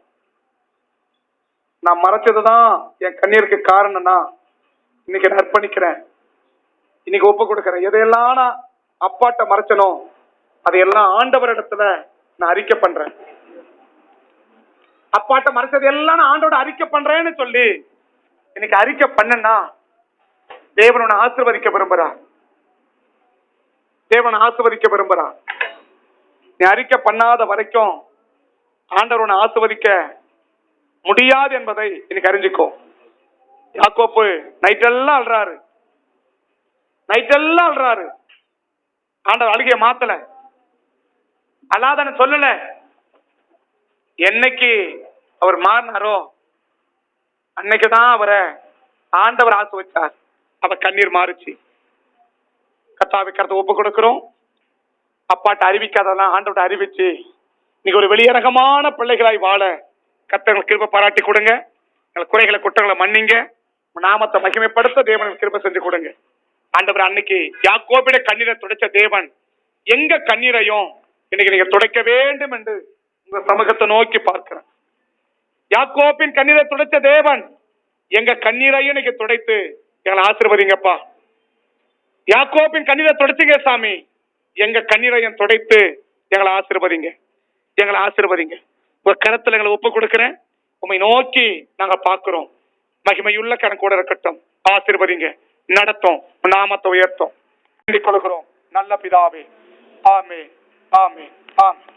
நான் மறைச்சதுதான் என் கண்ணீருக்கு காரணம்னா இன்னைக்கு நான் அர்ப்பணிக்கிறேன். இன்னைக்கு ஒப்பு கொடுக்கிறேன். எதையெல்லாம் நான் அப்பாட்ட மறைச்சனோ அதையெல்லாம் ஆண்டவர் இடத்துல நான் அறிக்கை பண்றேன். அப்பாட்ட மறைச்சது எல்லாம் நான் ஆண்டோட அறிக்கை பண்றேன்னு சொல்லி இன்னைக்கு அறிக்கை பண்ணனா தேவன் உன்னை ஆசீர்வதிக்க விரும்புறார். தேவன் ஆசீர்வதிக்க விரும்புறார். நீ அறிக்கை பண்ணாத வரைக்கும் ஆண்டவர் உன்னை ஆசீர்வதிக்க முடியாது என்பதை இன்னைக்கு அறிஞ்சுக்கோ. யாக்கோப்பு நைட்டெல்லாம் அழுறாரு. நைட்டெல்லாம் அழுறாரு. ஆண்டவர் அழுகைய மாத்தல. அல்லாதன்னு சொல்லல. என்னைக்கு அவர் மாறினாரோ அன்னைக்குதான் அவரை ஆண்டவர் ஆசீர்வதிச்சார். அவர் கண்ணீர் மாறுச்சு. கர்த்தாவே கர்த்தரை ஒப்பு கொடுக்கிறோம். அப்பாட்ட அறிவிக்காதெல்லாம் ஆண்டவட்ட அறிவிச்சு இன்னைக்கு ஒரு வெளியரங்கமான பிள்ளைகளாய் வாழ கர்த்தர் கிருபை பாராட்டி கொடுங்க. எங்கள் குறைகளை குற்றங்களை மன்னிங்க. நாமத்தை மகிமைப்படுத்த தேவன் கிருபை செஞ்சு கொடுங்க. ஆண்டவர் அன்னைக்கு யாக்கோபிட கண்ணீரை துடைச்ச தேவன் எங்க கண்ணீரையும் இன்னைக்கு நீங்க துடைக்க வேண்டும் என்று உங்க சமூகத்தை நோக்கி பார்க்கிறேன். யாக்கோபின் கண்ணீரை துடைச்ச தேவன் எங்க கண்ணீரையும் இன்னைக்கு துடைத்து எங்களை ஆசீர்வதிங்கப்பா. யாக்கோபின் கண்ணீரை துடைச்சிங்க சாமி. எங்க கண்ணீரையும் துடைத்து எங்களை ஆசீர்வதிங்க. எங்களை ஆசீர்வதிங்க. உங்க கரத்துல எங்களை ஒப்பு கொடுக்கிறேன். உண்மை நோக்கி நாங்க பார்க்கிறோம். மகிமையுள்ள கணக்கோட இருக்கட்டும். ஆசீர்வதிங்க. நடத்தும். நாமத்தை உயர்த்தும். வேண்டிக் கொள்கிறோம் நல்ல பிதாவே. ஆமென். ஆமென். ஆமென்.